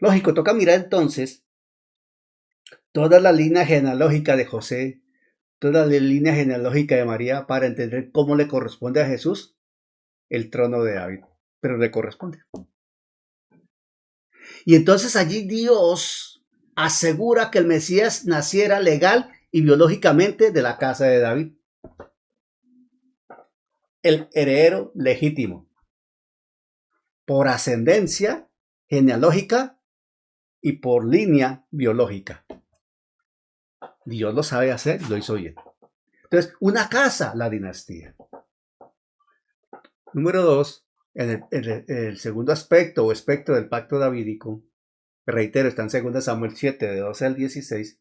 Lógico, toca mirar entonces toda la línea genealógica de José, toda la línea genealógica de María para entender cómo le corresponde a Jesús el trono de David, pero le corresponde. Y entonces allí Dios asegura que el Mesías naciera legal y biológicamente de la casa de David. El heredero legítimo, por ascendencia genealógica y por línea biológica. Dios lo sabe hacer, lo hizo bien. Entonces, una casa, la dinastía. Número 2, en el segundo aspecto o espectro del pacto davídico, reitero, está en 2 Samuel 7, de 12 al 16,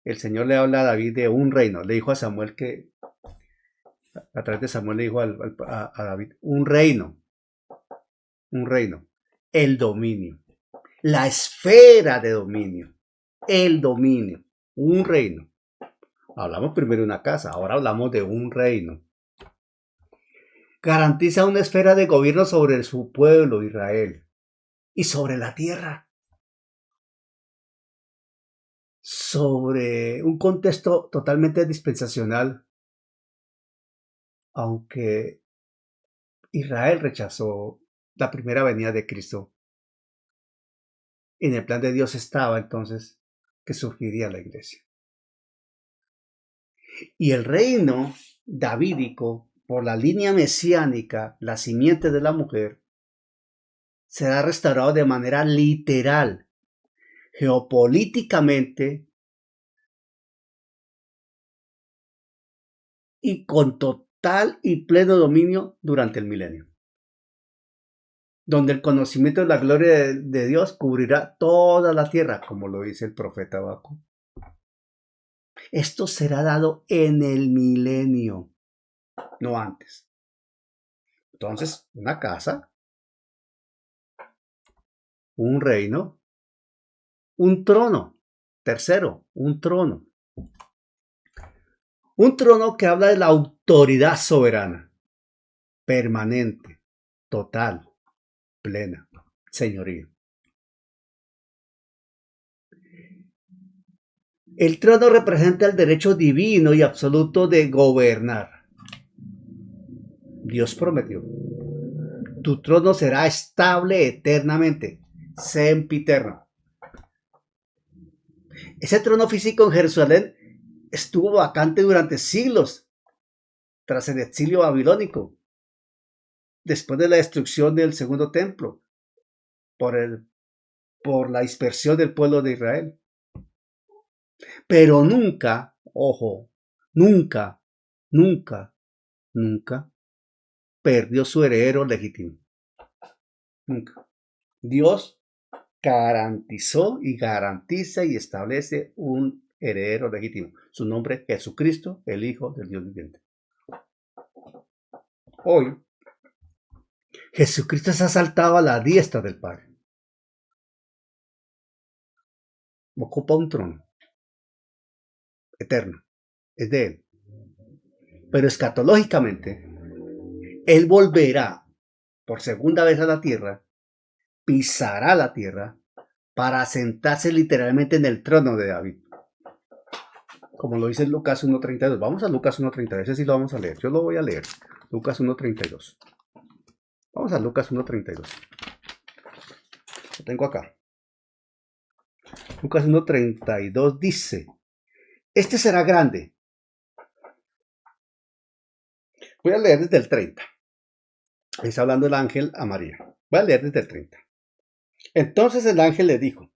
el Señor le habla a David de un reino. Le dijo a Samuel que, a través de Samuel le dijo a David, un reino, el dominio, la esfera de dominio, el dominio, un reino. Hablamos primero de una casa, ahora hablamos de un reino. Garantiza una esfera de gobierno sobre su pueblo Israel y sobre la tierra. Sobre un contexto totalmente dispensacional, aunque Israel rechazó la primera venida de Cristo, en el plan de Dios estaba entonces que surgiría la iglesia. Y el reino davídico, por la línea mesiánica, la simiente de la mujer, será restaurado de manera literal, geopolíticamente y con total y pleno dominio durante el milenio, donde el conocimiento de la gloria de Dios cubrirá toda la tierra, como lo dice el profeta Habacuc. Esto será dado en el milenio, no antes. Entonces, una casa, un reino, un trono. Tercero, un trono. Un trono que habla de la autoridad soberana, permanente, total, plena, señorío. El trono representa el derecho divino y absoluto de gobernar. Dios prometió: tu trono será estable eternamente, sempiterno. Ese trono físico en Jerusalén estuvo vacante durante siglos tras el exilio babilónico, después de la destrucción del segundo templo, por la dispersión del pueblo de Israel. Pero nunca, ojo, nunca perdió su heredero legítimo. Nunca. Dios garantizó y garantiza y establece un heredero legítimo. Su nombre es Jesucristo, el Hijo del Dios viviente. Hoy, Jesucristo se ha saltado a la diestra del Padre. Ocupa un trono eterno. Es de Él. Pero escatológicamente, Él volverá por segunda vez a la tierra, pisará la tierra para sentarse literalmente en el trono de David. como lo dice Lucas 1.32. Vamos a Lucas 1.32, ese sí lo vamos a leer. Yo lo voy a leer. Lucas 1.32. Vamos a Lucas 1.32. Lo tengo acá. Lucas 1.32 dice, este será grande. Voy a leer desde el 30. Está hablando el ángel a María. Voy a leer desde el 30. Entonces el ángel le dijo,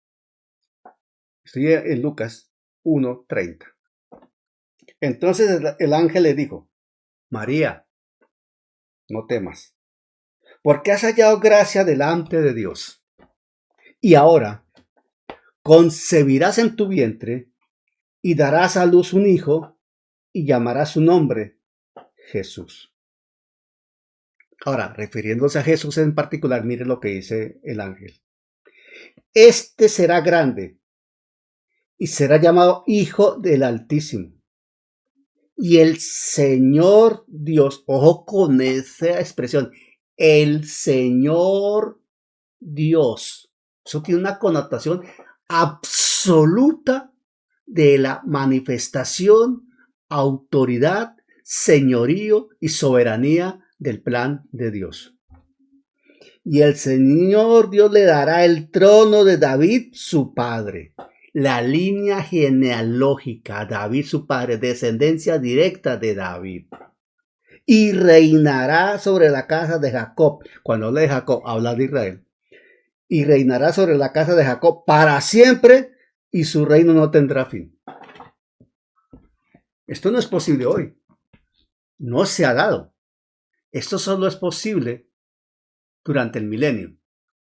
estoy en Lucas 1.30. Entonces el ángel le dijo, María, no temas, porque has hallado gracia delante de Dios. Y ahora concebirás en tu vientre y darás a luz un hijo y llamarás su nombre Jesús. Ahora, refiriéndose a Jesús en particular, mire lo que dice el ángel. Este será grande y será llamado Hijo del Altísimo. Y el Señor Dios, ojo con esa expresión, el Señor Dios. Eso tiene una connotación absoluta de la manifestación, autoridad, señorío y soberanía del plan de Dios. Y el Señor Dios le dará el trono de David, su padre. La línea genealógica, David, su padre, descendencia directa de David. Y reinará sobre la casa de Jacob. Cuando habla de Jacob, habla de Israel. Y reinará sobre la casa de Jacob para siempre, y su reino no tendrá fin. Esto no es posible hoy. No se ha dado. Esto solo es posible durante el milenio.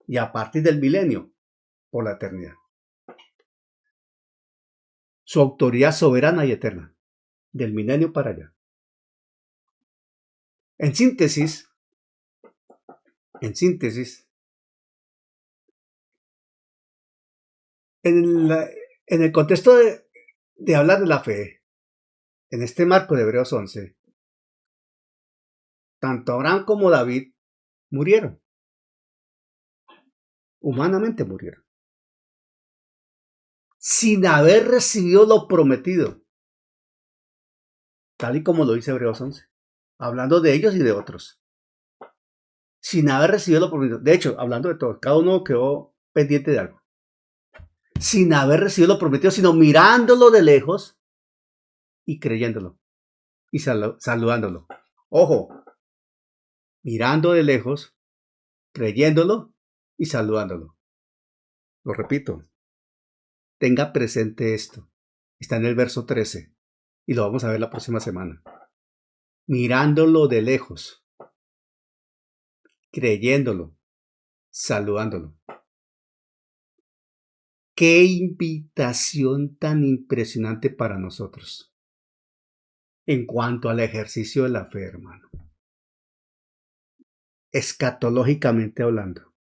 Y a partir del milenio, por la eternidad. Su autoridad soberana y eterna. Del milenio para allá. En síntesis, en el contexto de hablar de la fe, en este marco de Hebreos 11, tanto Abraham como David murieron. Humanamente murieron. Sin haber recibido lo prometido. Tal y como lo dice Hebreos 11. Hablando de ellos y de otros. Sin haber recibido lo prometido. De hecho, hablando de todos, cada uno quedó pendiente de algo. Sin haber recibido lo prometido, sino mirándolo de lejos y creyéndolo. Y saludándolo. Ojo, mirando de lejos, creyéndolo y saludándolo. Lo repito. Tenga presente esto. Está en el verso 13 y lo vamos a ver la próxima semana. Mirándolo de lejos, creyéndolo, saludándolo. Qué invitación tan impresionante para nosotros en cuanto al ejercicio de la fe, hermano. Escatológicamente hablando.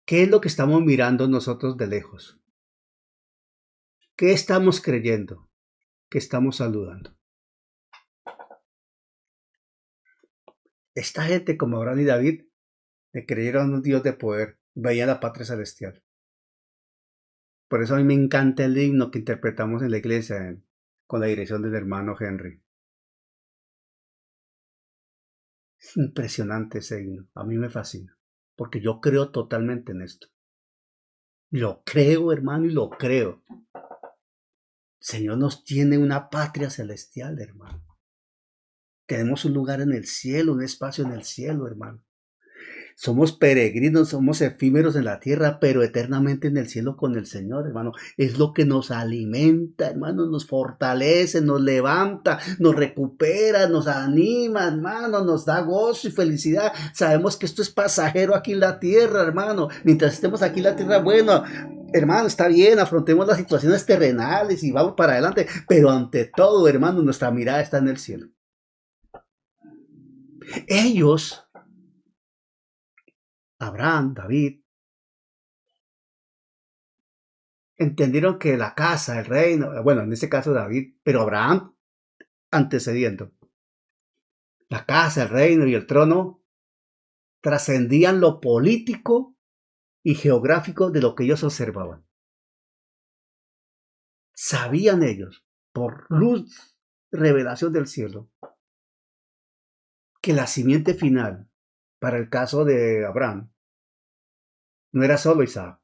¿Qué es lo que estamos mirando nosotros de lejos? ¿Qué estamos creyendo? ¿Qué estamos saludando? Esta gente como Abraham y David le creyeron a un Dios de poder, veían la patria celestial. Por eso a mí me encanta el himno que interpretamos en la iglesia con la dirección del hermano Henry. Es impresionante ese himno, a mí me fascina. Porque yo creo totalmente en esto. Lo creo, hermano, y lo creo. El Señor nos tiene una patria celestial, hermano. Tenemos un lugar en el cielo, un espacio en el cielo, hermano. Somos peregrinos, somos efímeros en la tierra, pero eternamente en el cielo con el Señor, hermano. Es lo que nos alimenta, hermano, nos fortalece, nos levanta, nos recupera, nos anima, hermano, nos da gozo y felicidad. Sabemos que esto es pasajero aquí en la tierra, hermano. Mientras estemos aquí en la tierra, bueno, hermano, está bien, afrontemos las situaciones terrenales y vamos para adelante, pero ante todo, hermano, nuestra mirada está en el cielo. Ellos, Abraham, David, entendieron que la casa, el reino, bueno, en este caso David, pero Abraham antecediendo, la casa, el reino y el trono trascendían lo político y geográfico de lo que ellos observaban. sabían ellos, por luz, revelación del cielo, que la simiente final, para el caso de Abraham, no era solo Isaac.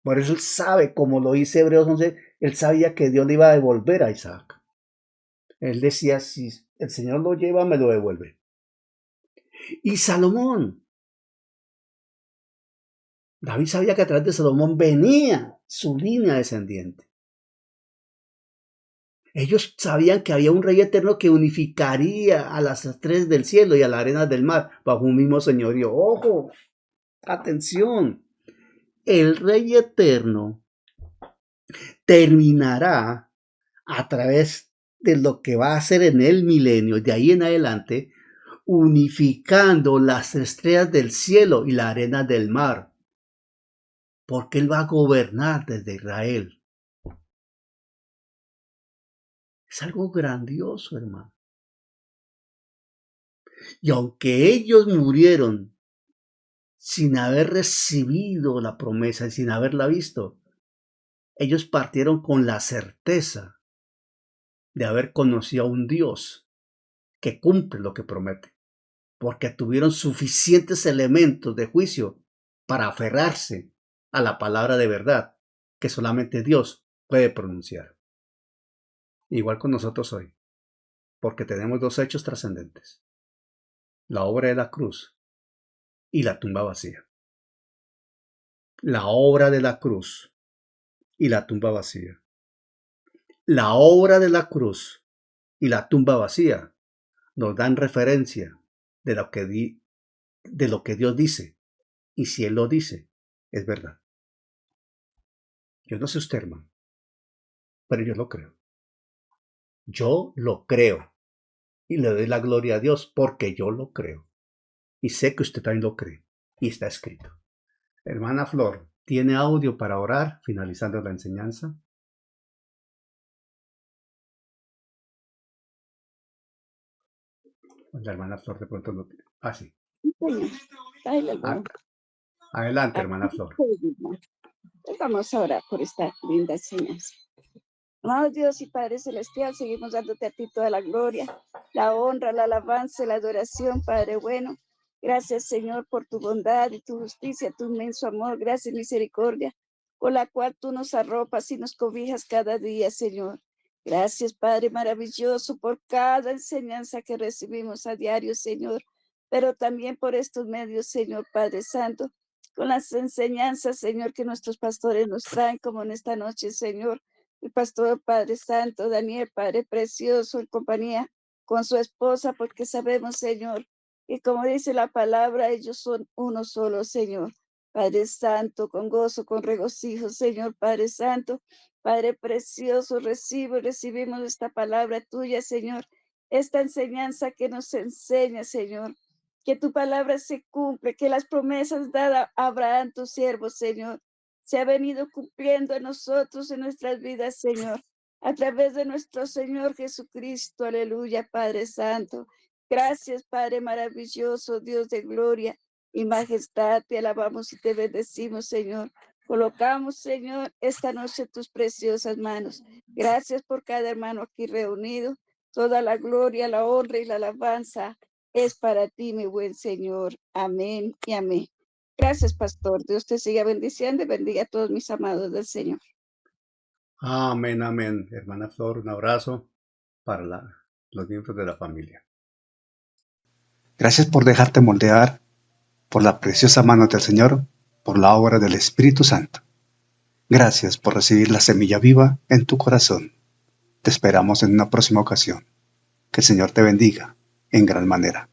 Por eso él sabe, como lo dice Hebreos 11, él sabía que Dios le iba a devolver a Isaac. Él decía, si el Señor lo lleva, me lo devuelve. Y Salomón. David sabía que a través de Salomón venía su línea descendiente. Ellos sabían que había un rey eterno que unificaría a las estrellas del cielo y a las arenas del mar bajo un mismo señorío. ¡Ojo! ¡Atención! El rey eterno terminará a través de lo que va a hacer en el milenio, de ahí en adelante, unificando las estrellas del cielo y la arena del mar, porque él va a gobernar desde Israel. Es algo grandioso, hermano. Y aunque ellos murieron sin haber recibido la promesa y sin haberla visto, ellos partieron con la certeza de haber conocido a un Dios que cumple lo que promete, porque tuvieron suficientes elementos de juicio para aferrarse a la palabra de verdad que solamente Dios puede pronunciar. Igual con nosotros hoy, porque tenemos dos hechos trascendentes: la obra de la cruz y la tumba vacía. La obra de la cruz y la tumba vacía. La obra de la cruz y la tumba vacía nos dan referencia de lo que Dios dice. Y si Él lo dice, es verdad. Yo no sé usted, hermano, pero yo lo creo. Yo lo creo. Y le doy la gloria a Dios porque yo lo creo. Y sé que usted también lo cree. Y está escrito. Hermana Flor, ¿tiene audio para orar finalizando la enseñanza? La hermana Flor de pronto no tiene. Ah, sí. Adelante, hermana Flor. Vamos a orar por esta linda enseñanza. Amado Dios y Padre Celestial, seguimos dándote a ti toda la gloria, la honra, la alabanza, la adoración, Padre bueno. Gracias, Señor, por tu bondad y tu justicia, tu inmenso amor. Gracias, misericordia, con la cual tú nos arropas y nos cobijas cada día, Señor. Gracias, Padre maravilloso, por cada enseñanza que recibimos a diario, Señor, pero también por estos medios, Señor Padre Santo, con las enseñanzas, Señor, que nuestros pastores nos traen, como en esta noche, Señor. El pastor Padre Santo, Daniel, Padre Precioso, en compañía con su esposa, porque sabemos, Señor, que como dice la palabra, ellos son uno solo, Señor. Padre Santo, con gozo, con regocijo, Señor, Padre Santo, Padre Precioso, recibimos esta palabra tuya, Señor, esta enseñanza que nos enseña, Señor, que tu palabra se cumple, que las promesas dadas a Abraham, tu siervo, Señor, se ha venido cumpliendo en nosotros, en nuestras vidas, Señor, a través de nuestro Señor Jesucristo. Aleluya, Padre Santo. Gracias, Padre maravilloso, Dios de gloria y majestad. Te alabamos y te bendecimos, Señor. Colocamos, Señor, esta noche tus preciosas manos. Gracias por cada hermano aquí reunido. Toda la gloria, la honra y la alabanza es para ti, mi buen Señor. Amén y amén. Gracias, pastor. Dios te siga bendiciendo y bendiga a todos mis amados del Señor. Amén, amén. Hermana Flor, un abrazo para los miembros de la familia. Gracias por dejarte moldear por la preciosa mano del Señor, por la obra del Espíritu Santo. Gracias por recibir la semilla viva en tu corazón. Te esperamos en una próxima ocasión. Que el Señor te bendiga en gran manera.